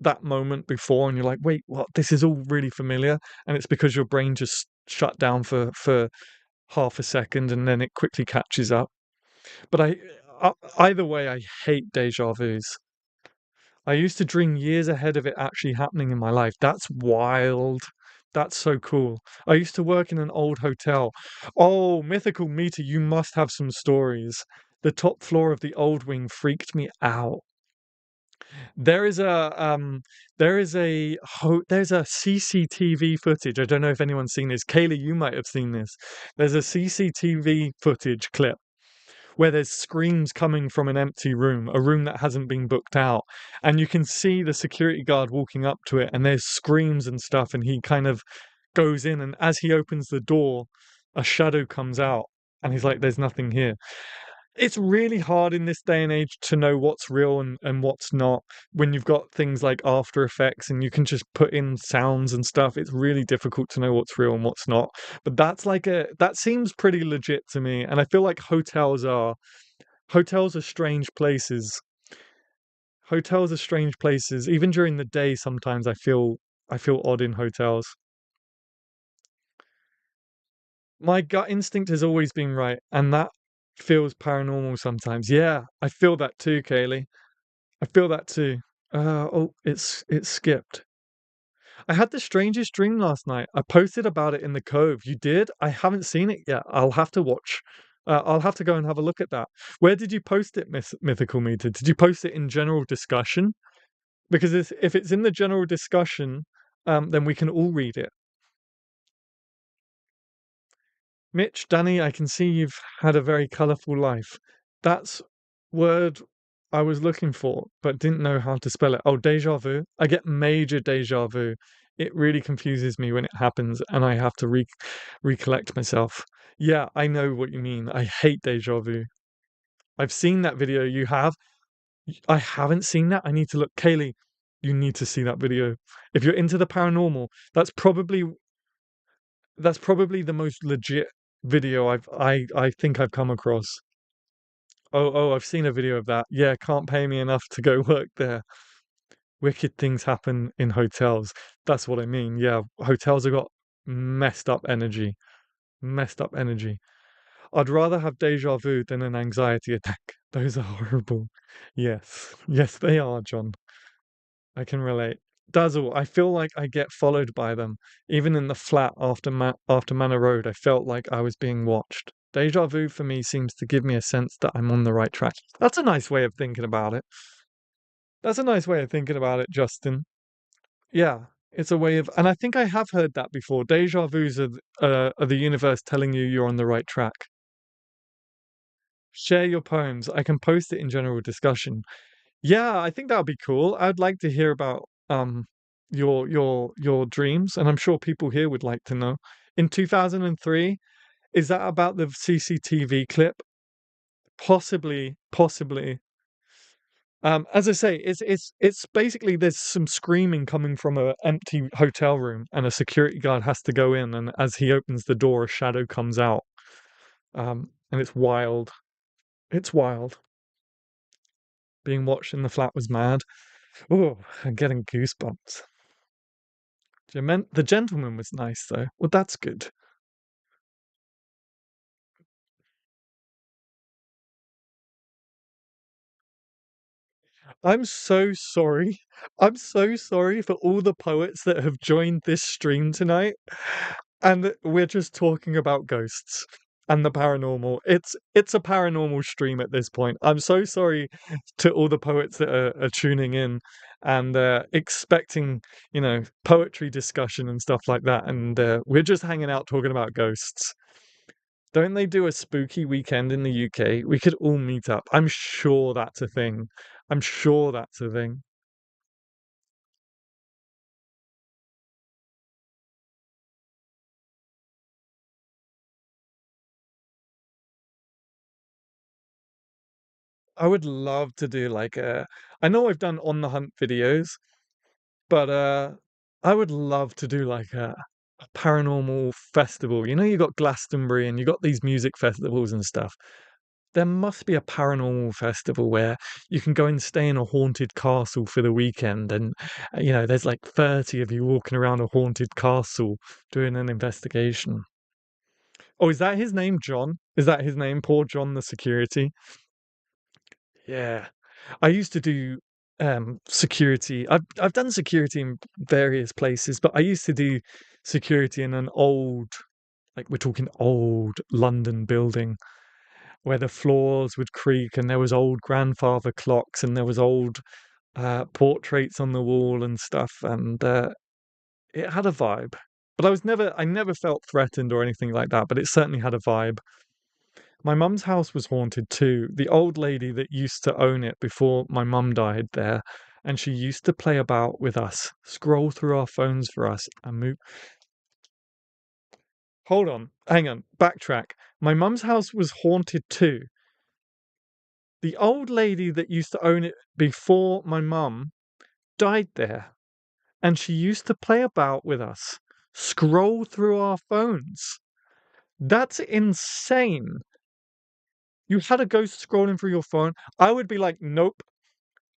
that moment before and you're like, wait, what? This is all really familiar. And it's because your brain just shut down for half a second and then it quickly catches up. But either way, I hate deja vus. I used to dream years ahead of it actually happening in my life. That's wild. That's so cool. I used to work in an old hotel. Oh, mythical meter, you must have some stories. The top floor of the old wing freaked me out. There is a CCTV footage. I don't know if anyone's seen this. Kaylee, you might have seen this. There's a CCTV footage clip where there's screams coming from an empty room, a room that hasn't been booked out. And you can see the security guard walking up to it, and there's screams and stuff, and he kind of goes in, and as he opens the door, a shadow comes out, and he's like, there's nothing here. It's really hard in this day and age to know what's real and what's not when you've got things like After Effects and you can just put in sounds and stuff. It's really difficult to know what's real and what's not. But that seems pretty legit to me. And I feel like hotels are strange places. Hotels are strange places. Even during the day, sometimes I feel odd in hotels. My gut instinct has always been right, and that feels paranormal sometimes. Yeah, I feel that too, Kaylee. I feel that too. Oh, it's skipped. I had the strangest dream last night. I posted about it in the Cove. You did? I haven't seen it yet. I'll have to watch. I'll have to go and have a look at that. Where did you post it, Mythical Meter? Did you post it in general discussion? Because if it's in the general discussion, then we can all read it. Mitch, Danny, I can see you've had a very colourful life. That's word I was looking for, but didn't know how to spell it. Oh, deja vu. I get major deja vu. It really confuses me when it happens, and I have to recollect myself. Yeah, I know what you mean. I hate deja vu. I've seen that video you have. I haven't seen that. I need to look. Kaylee, you need to see that video. If you're into the paranormal, that's probably that's probably the most legit video I think I've come across. Oh, I've seen a video of that. Yeah, can't pay me enough to go work there. Wicked things happen in hotels. That's what I mean. Yeah, hotels have got messed up energy. Messed up energy. I'd rather have deja vu than an anxiety attack. Those are horrible. Yes. Yes, they are, John. I can relate. Dazzle, I feel like I get followed by them. Even in the flat after Manor Road, I felt like I was being watched. Deja vu for me seems to give me a sense that I'm on the right track. That's a nice way of thinking about it. That's a nice way of thinking about it, Justin. Yeah, it's a way of, and I think I have heard that before. Deja vus are the universe telling you you're on the right track. Share your poems. I can post it in general discussion. Yeah, I think that would be cool. I'd like to hear about your dreams, and I'm sure people here would like to know. In 2003, is that about the CCTV clip? Possibly, possibly. As I say, it's basically there's some screaming coming from a empty hotel room, and a security guard has to go in, and as he opens the door, a shadow comes out. And it's wild. It's wild. Being watched in the flat was mad. Oh, I'm getting goosebumps. The gentleman was nice though. Well, that's good. I'm so sorry. I'm so sorry for all the poets that have joined this stream tonight. And we're just talking about ghosts and the paranormal. It's a paranormal stream at this point. I'm so sorry to all the poets that are tuning in and expecting, poetry discussion and stuff like that. And we're just hanging out talking about ghosts. Don't they do a spooky weekend in the UK? We could all meet up. I'm sure that's a thing. I'm sure that's a thing. I would love to do like a I know I've done on the hunt videos, but I would love to do like a paranormal festival. You know, you got Glastonbury and you got these music festivals and stuff. There must be a paranormal festival where you can go and stay in a haunted castle for the weekend, and there's like 30 of you walking around a haunted castle doing an investigation. Oh, is that his name, John? Is that his name, poor John the security? Yeah. I used to do security. I've done security in various places, but I used to do security in an old, like we're talking old London building where the floors would creak and there was old grandfather clocks and there was old portraits on the wall and stuff, and it had a vibe. But I never felt threatened or anything like that, but it certainly had a vibe. My mum's house was haunted too. The old lady that used to own it before my mum died there, and she used to play about with us, scroll through our phones for us, and move. Hold on, hang on, backtrack. My mum's house was haunted too. The old lady that used to own it before my mum died there, and she used to play about with us, scroll through our phones. That's insane. You had a ghost scrolling through your phone. I would be like, nope.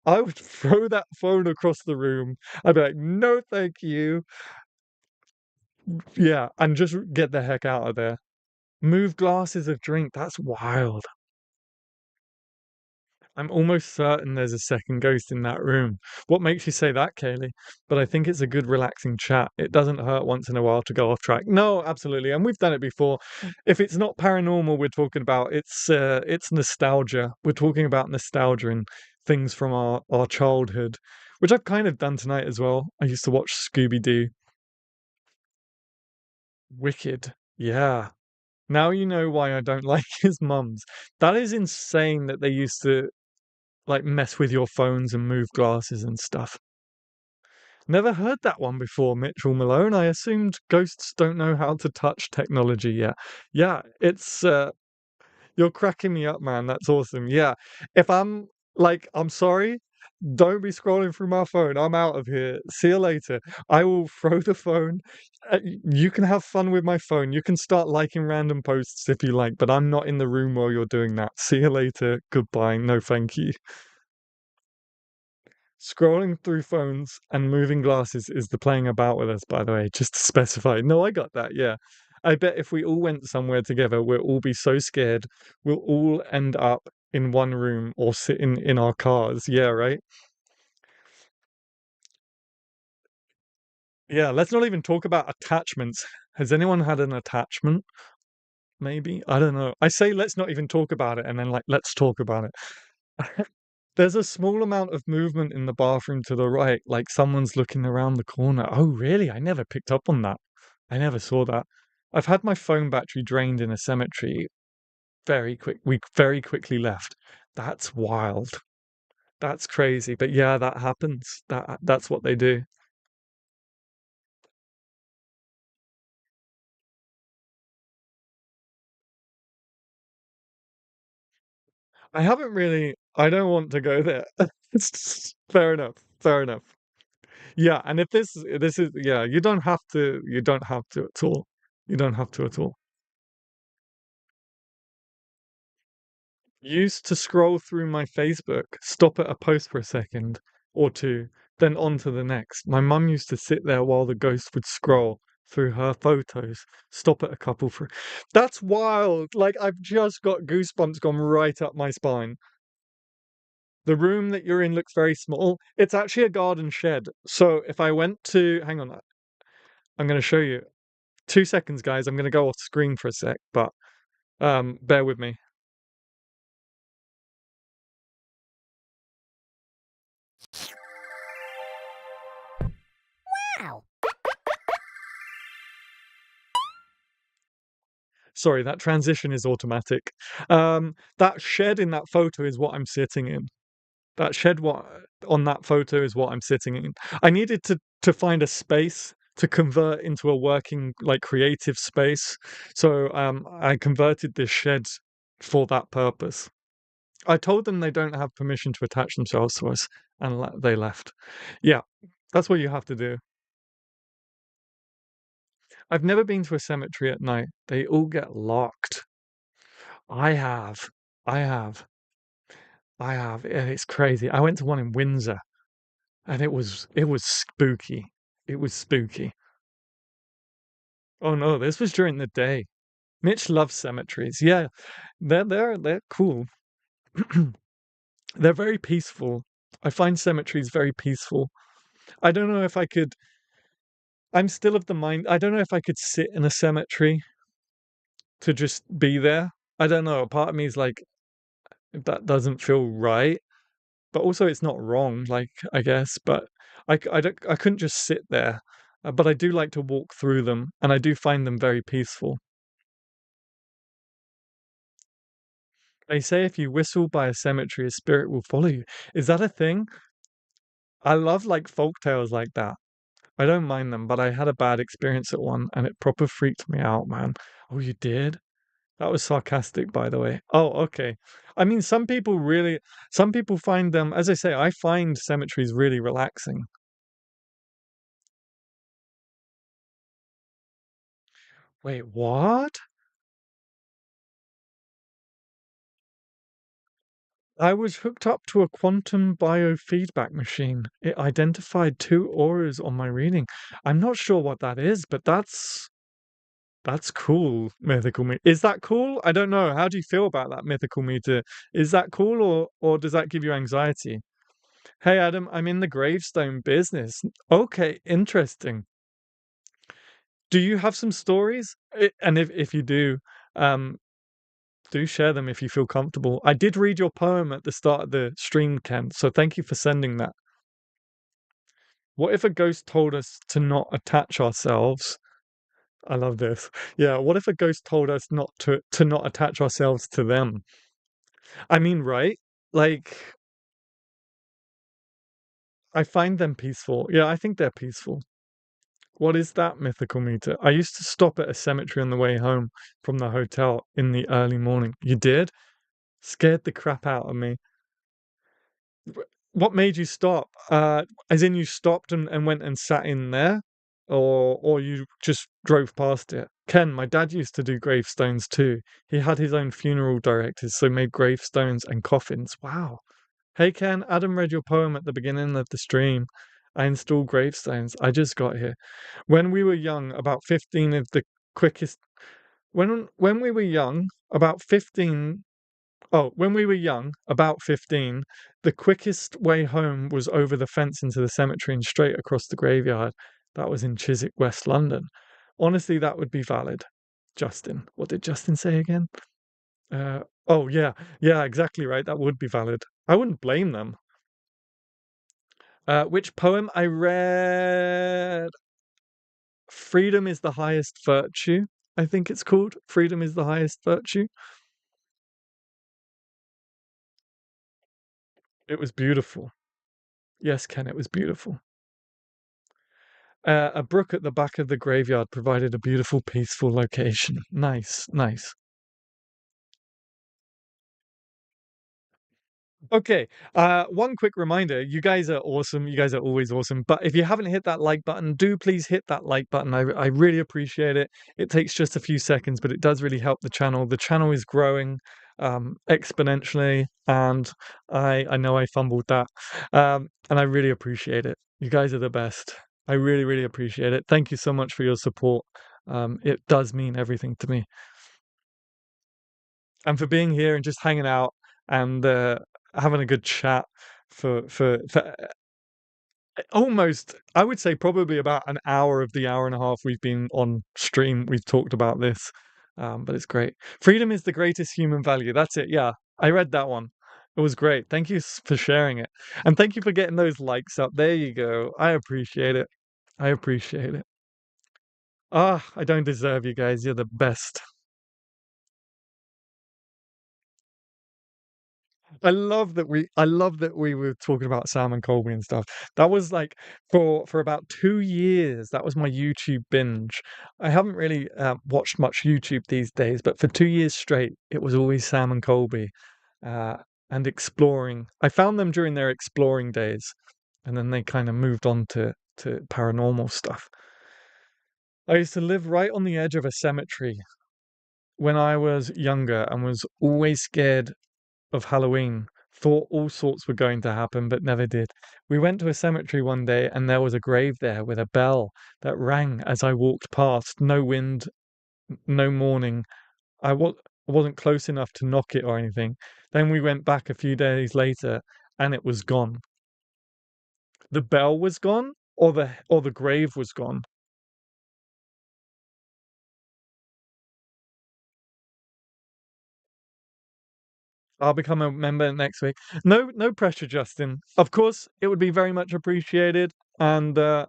I would throw that phone across the room. I'd be like, no, thank you. Yeah, and just get the heck out of there. Move glasses of drink. That's wild. I'm almost certain there's a second ghost in that room. What makes you say that, Kaylee? But I think it's a good relaxing chat. It doesn't hurt once in a while to go off track. No, absolutely. And we've done it before. If it's not paranormal we're talking about, it's nostalgia. We're talking about nostalgia and things from our childhood, which I've kind of done tonight as well. I used to watch Scooby-Doo. Wicked. Yeah. Now you know why I don't like his mums. That is insane that they used to like mess with your phones and move glasses and stuff. Never heard that one before, Mitchell Malone. I assumed ghosts don't know how to touch technology yet. Yeah, it's you're cracking me up, man. That's awesome. Yeah. If I'm Like, I'm sorry, don't be scrolling through my phone. I'm out of here. See you later. I will throw the phone. You can have fun with my phone. You can start liking random posts if you like, but I'm not in the room while you're doing that. See you later. Goodbye. No, thank you. Scrolling through phones and moving glasses is the playing about with us, by the way, just to specify. No, I got that, yeah. I bet if we all went somewhere together, we'll all be so scared. We'll all end up in one room or sitting in our cars. Yeah, right? Yeah, let's not even talk about attachments. Has anyone had an attachment? Maybe? I don't know. I say let's not even talk about it and then like let's talk about it. There's a small amount of movement in the bathroom to the right, like someone's looking around the corner. Oh, really? I never picked up on that. I never saw that. I've had my phone battery drained in a cemetery very quick. We very quickly left. That's wild. That's crazy. But yeah, that happens. That's what they do. I haven't really. I don't want to go there. Fair enough. Fair enough. Yeah, and if this is yeah, you don't have to. You don't have to at all. You don't have to at all. Used to scroll through my Facebook, stop at a post for a second or two, then on to the next. My mum used to sit there while the ghost would scroll through her photos, stop at a couple for. That's wild. Like, I've just got goosebumps gone right up my spine. The room that you're in looks very small. It's actually a garden shed. So if I went to, hang on, I'm going to show you. 2 seconds, guys. I'm going to go off screen for a sec, but bear with me. Wow. Sorry, that transition is automatic. That shed in that photo is what I'm sitting in. That shed what on that photo is what I'm sitting in. I needed to find a space to convert into a working like creative space. So I converted this shed for that purpose. I told them they don't have permission to attach themselves to us and they left. Yeah, that's what you have to do. I've never been to a cemetery at night. They all get locked. I have. I have. I have. And it's crazy. I went to one in Windsor and it was spooky. It was spooky. Oh no, this was during the day. Mitch loves cemeteries. Yeah, they're cool. They're very peaceful. I find cemeteries very peaceful. I don't know if I could I'm still of the mind I don't know if I could sit in a cemetery to just be there. I don't know. Part of me is like that doesn't feel right. But also it's not wrong, like, I guess, but I couldn't just sit there. But I do like to walk through them, and I do find them very peaceful. They say if you whistle by a cemetery, a spirit will follow you. Is that a thing? I love like folk tales like that. I don't mind them, but I had a bad experience at one, and it proper freaked me out, man. Oh, you did? That was sarcastic, by the way. Oh, okay. I mean, some people find them, as I say, I find cemeteries really relaxing. Wait, what? I was hooked up to a quantum biofeedback machine. It identified two auras on my reading. I'm not sure what that is, but that's cool, mythical meter. Is that cool? I don't know. How do you feel about that mythical meter? Is that cool or does that give you anxiety? Hey Adam, I'm in the gravestone business. Okay, interesting. Do you have some stories? And if you um do share them if you feel comfortable. I did read your poem at the start of the stream, Ken, so thank you for sending that. What if a ghost told us to not attach ourselves? I love this. Yeah, what if a ghost told us not to not attach ourselves to them? I mean, right? Like I find them peaceful. Yeah, I think they're peaceful. What is that mythical meter? I used to stop at a cemetery on the way home from the hotel in the early morning. You did? Scared the crap out of me. What made you stop? As in you stopped and went and sat in there, or you just drove past it? Ken, my dad used to do gravestones too. He had his own funeral directors, so made gravestones and coffins. Wow. Hey Ken, Adam read your poem at the beginning of the stream. I installed gravestones. I just got here. When we were young, about 15 of the quickest when we were young, about 15 Oh, when we were young, about 15, the quickest way home was over the fence into the cemetery and straight across the graveyard. That was in Chiswick, West London. Honestly, that would be valid. Justin. What did Justin say again? Oh, yeah. Yeah, exactly right. That would be valid. I wouldn't blame them. Which poem I read? Freedom is the highest virtue, I think it's called. Freedom is the highest virtue. It was beautiful. Yes, Ken, it was beautiful. A brook at the back of the graveyard provided a beautiful, peaceful location. Nice, nice. Okay, one quick reminder, you guys are awesome. You guys are always awesome. But if you haven't hit that like button, do please hit that like button. I really appreciate it. It takes just a few seconds, but it does really help the channel. The channel is growing exponentially, and I know I fumbled that. And I really appreciate it. You guys are the best. I really, really appreciate it. Thank you so much for your support. It does mean everything to me. And for being here and just hanging out and having a good chat for almost, I would say probably about an hour of the hour and a half we've been on stream. We've talked about this, but it's great. Freedom is the greatest human value. That's it. Yeah, I read that one. It was great. Thank you for sharing it, and thank you for getting those likes up. There you go. I appreciate it. I appreciate it. Ah, I don't deserve you guys. You're the best. I love that we were talking about Sam and Colby and stuff. That was like for about 2 years. That was my YouTube binge. I haven't really watched much YouTube these days, but for 2 years straight, it was always Sam and Colby uh, and exploring. I found them during their exploring days, and then they kind of moved on to paranormal stuff. I used to live right on the edge of a cemetery when I was younger and was always scared of Halloween. Thought all sorts were going to happen, but never did. We went to a cemetery one day, and there was a grave there with a bell that rang as I walked past. No wind, no morning. Wasn't close enough to knock it or anything. Then we went back a few days later, and it was gone. The bell was gone, or the grave was gone. I'll become a member next week. No, no pressure, Justin. Of course, it would be very much appreciated, and that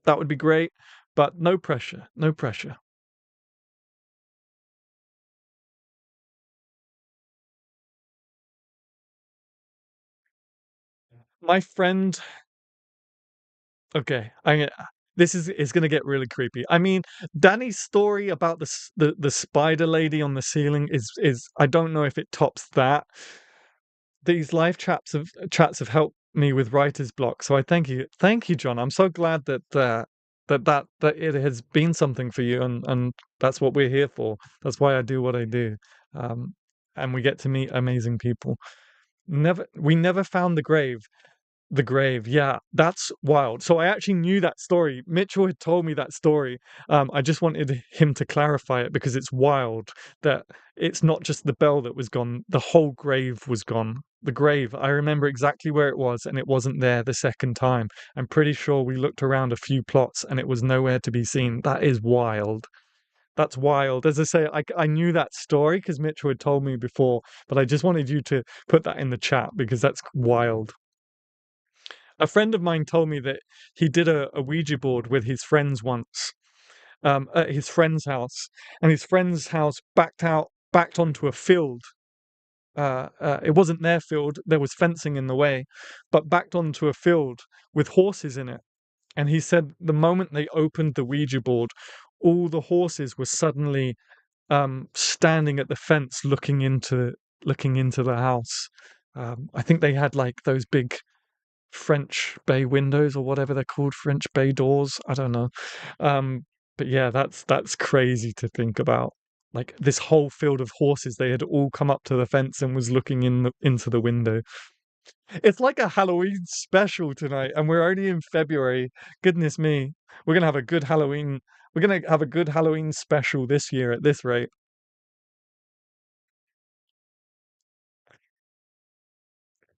would be great, but no pressure, no pressure. My friend, okay, this is going to get really creepy. I mean, Danny's story about the spider lady on the ceiling is I don't know if it tops that. These live chats have helped me with writer's block, so I thank you, John. I'm so glad that it has been something for you, and that's what we're here for. That's why I do what I do, um, and we get to meet amazing people. We never found the grave. The grave, yeah, that's wild. So I actually knew that story. Mitchell had told me that story. I just wanted him to clarify it because it's wild that it's not just the bell that was gone, the whole grave was gone. The grave, I remember exactly where it was, and it wasn't there the second time. I'm pretty sure we looked around a few plots and it was nowhere to be seen. That is wild. That's wild. As I say, I knew that story because Mitchell had told me before, but I just wanted you to put that in the chat because that's wild. A friend of mine told me that he did a Ouija board with his friends once, at his friend's house, and his friend's house backed onto a field. It wasn't their field; there was fencing in the way, but backed onto a field with horses in it. And he said the moment they opened the Ouija board, all the horses were suddenly standing at the fence, looking into the house. I think they had like those big French bay windows or whatever they're called, French bay doors. I don't know. Um, but yeah, that's crazy to think about. Like this whole field of horses, they had all come up to the fence and was looking into the window. It's like a Halloween special tonight, and we're only in February. Goodness me, we're gonna have a good Halloween. We're gonna have a good Halloween special this year at this rate.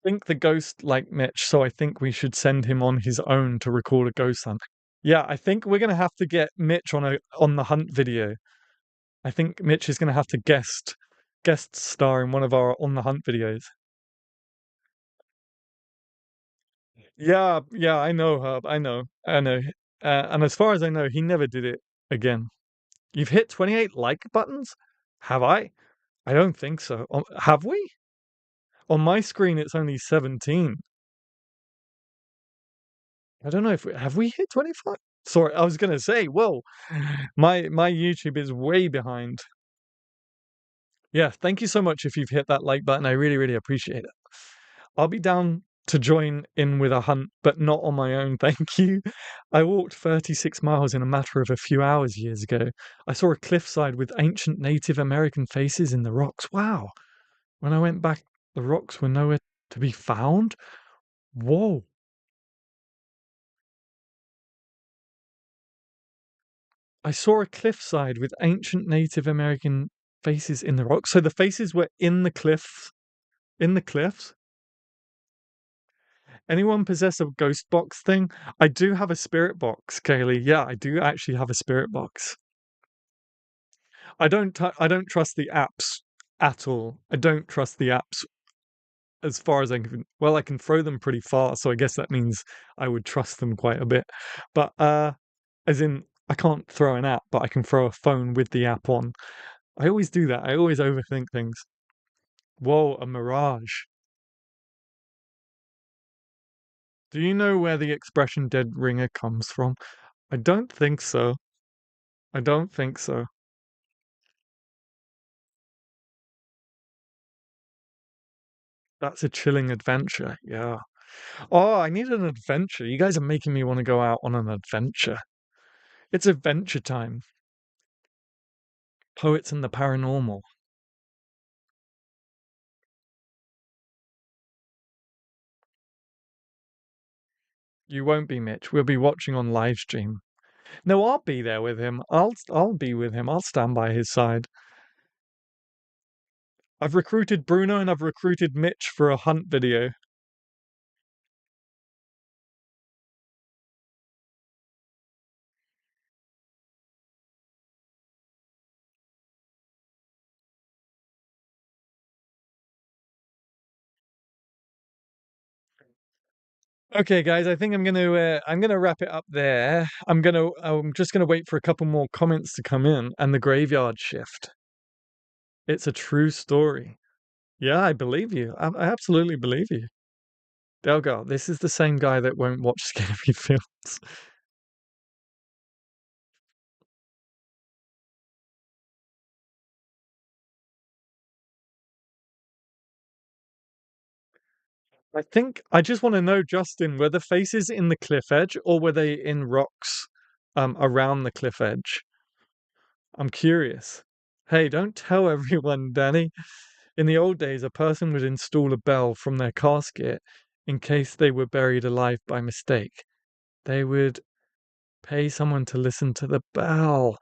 I think the ghost liked Mitch, so I think we should send him on his own to record a ghost hunt. Yeah, I think we're gonna have to get Mitch on the hunt video. I think Mitch is gonna have to guest star in one of our on the hunt videos. Yeah, yeah, I know, Herb. I know. And as far as I know, he never did it again. You've hit 28 like buttons? Have I? I don't think so. Have we? On my screen, it's only 17. I don't know if have we hit 25? Sorry, I was gonna say, whoa, my YouTube is way behind. Yeah, thank you so much if you've hit that like button. I really, really appreciate it. I'll be down to join in with a hunt, but not on my own, thank you. I walked 36 miles in a matter of a few hours years ago. I saw a cliffside with ancient Native American faces in the rocks. Wow. When I went back, the rocks were nowhere to be found. Whoa. I saw a cliffside with ancient Native American faces in the rocks. So the faces were in the cliffs. In the cliffs? Anyone possess a ghost box thing? I do have a spirit box, Kaylee. Yeah, I do actually have a spirit box. I don't trust the apps at all. I don't trust the apps as far as I can. Well, I can throw them pretty far, so I guess that means I would trust them quite a bit. But as in I can't throw an app, but I can throw a phone with the app on. I always do that. I always overthink things. Whoa, a mirage. Do you know where the expression dead ringer comes from? I don't think so. I don't think so. That's a chilling adventure. Yeah. Oh, I need an adventure. You guys are making me want to go out on an adventure. It's adventure time. Poets and the paranormal. You won't be, Mitch. We'll be watching on live stream. No, I'll be there with him. I'll be with him. I'll stand by his side. I've recruited Bruno and I've recruited Mitch for a hunt video. Okay, guys, I think I'm gonna wrap it up there. I'm just gonna wait for a couple more comments to come in and the graveyard shift. It's a true story. Yeah, I believe you. I absolutely believe you. Delgar, this is the same guy that won't watch scary films. I think I just want to know, Justin, were the faces in the cliff edge or were they in rocks around the cliff edge? I'm curious. Hey, don't tell everyone, Danny. In the old days, a person would install a bell from their casket in case they were buried alive by mistake. They would pay someone to listen to the bell.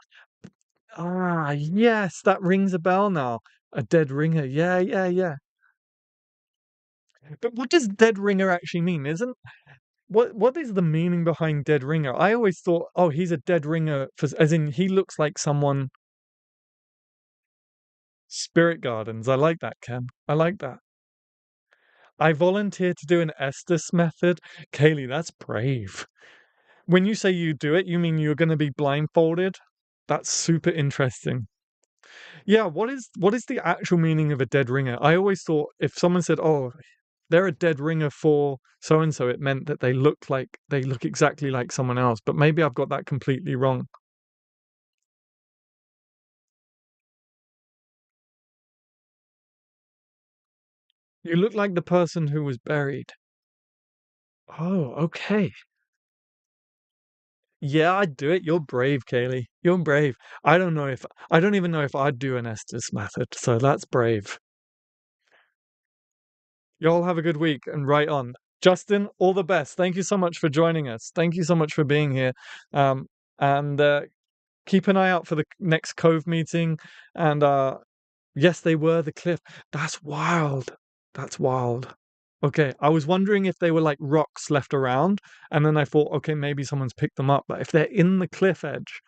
Ah, yes, that rings a bell now. A dead ringer. Yeah, yeah, yeah. But what does dead ringer actually mean? Isn't what is the meaning behind dead ringer? I always thought, oh, he's a dead ringer for as in he looks like someone spirit gardens. I like that, Ken. I like that. I volunteered to do an Estes method. Kaylee, that's brave. When you say you do it, you mean you're going to be blindfolded? That's super interesting. Yeah, what is the actual meaning of a dead ringer? I always thought if someone said, "Oh, they're a dead ringer for so and so," it meant that they look exactly like someone else. But maybe I've got that completely wrong. You look like the person who was buried. Oh, okay. Yeah, I'd do it. You're brave, Kaylee. You're brave. I don't even know if I'd do an Estes method, so that's brave. Y'all have a good week and right on. Justin, all the best. Thank you so much for joining us. Thank you so much for being here. Um, and keep an eye out for the next Cove meeting. And yes, they were the cliff. That's wild. That's wild. Okay, I was wondering if they were like rocks left around, and then I thought, okay, maybe someone's picked them up. But if they're in the cliff edge,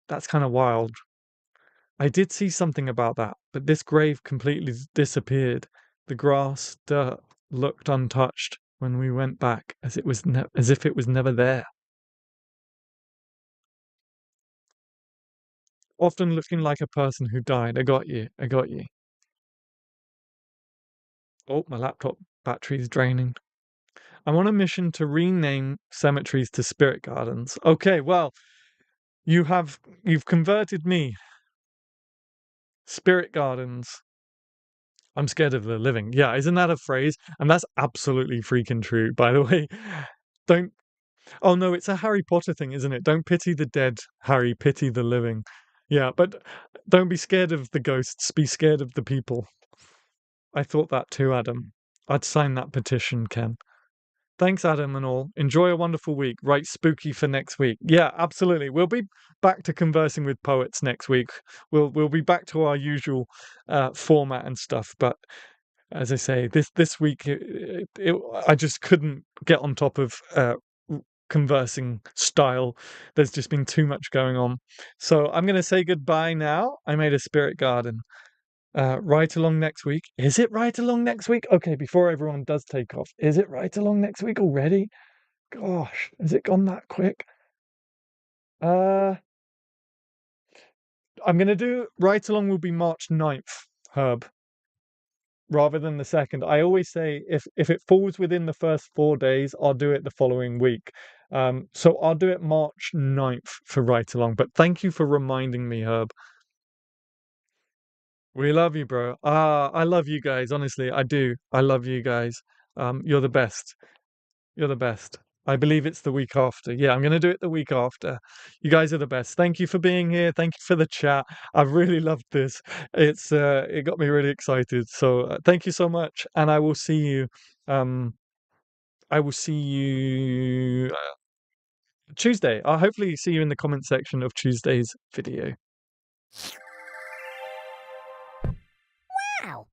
that's kind of wild. I did see something about that, but this grave completely disappeared. The grass, dirt looked untouched when we went back, as it was as if it was never there. Often looking like a person who died. I got you. I got you. Oh, my laptop battery's draining. I'm on a mission to rename cemeteries to spirit gardens. Okay, well, you've converted me. Spirit gardens. I'm scared of the living. Yeah, isn't that a phrase? And that's absolutely freaking true, by the way. Don't Oh no, it's a Harry Potter thing, isn't it? Don't pity the dead, Harry, pity the living. Yeah, but don't be scared of the ghosts, be scared of the people. I thought that too, Adam. I'd sign that petition, Ken. Thanks, Adam, and all. Enjoy a wonderful week. Write spooky for next week. Yeah, absolutely. We'll be back to conversing with poets next week. We'll be back to our usual format and stuff. But as I say, this week I just couldn't get on top of conversing style. There's just been too much going on. So I'm going to say goodbye now. I made a spirit garden. Right along next week. Is it right along next week? Okay, before everyone does take off, is it right along next week already? Gosh, has it gone that quick? Uh, I'm gonna do right along will be March 9th, Herb, rather than the second. I always say if it falls within the first 4 days, I'll do it the following week. So I'll do it March 9th for right along. But thank you for reminding me, Herb. We love you, bro. I love you guys. Honestly, I do. I love you guys. You're the best. You're the best. I believe it's the week after. Yeah, I'm going to do it the week after. You guys are the best. Thank you for being here. Thank you for the chat. I've really loved this. It got me really excited. So thank you so much, and I will see you. Um, I will see you Tuesday. I'll hopefully see you in the comment section of Tuesday's video. Wow.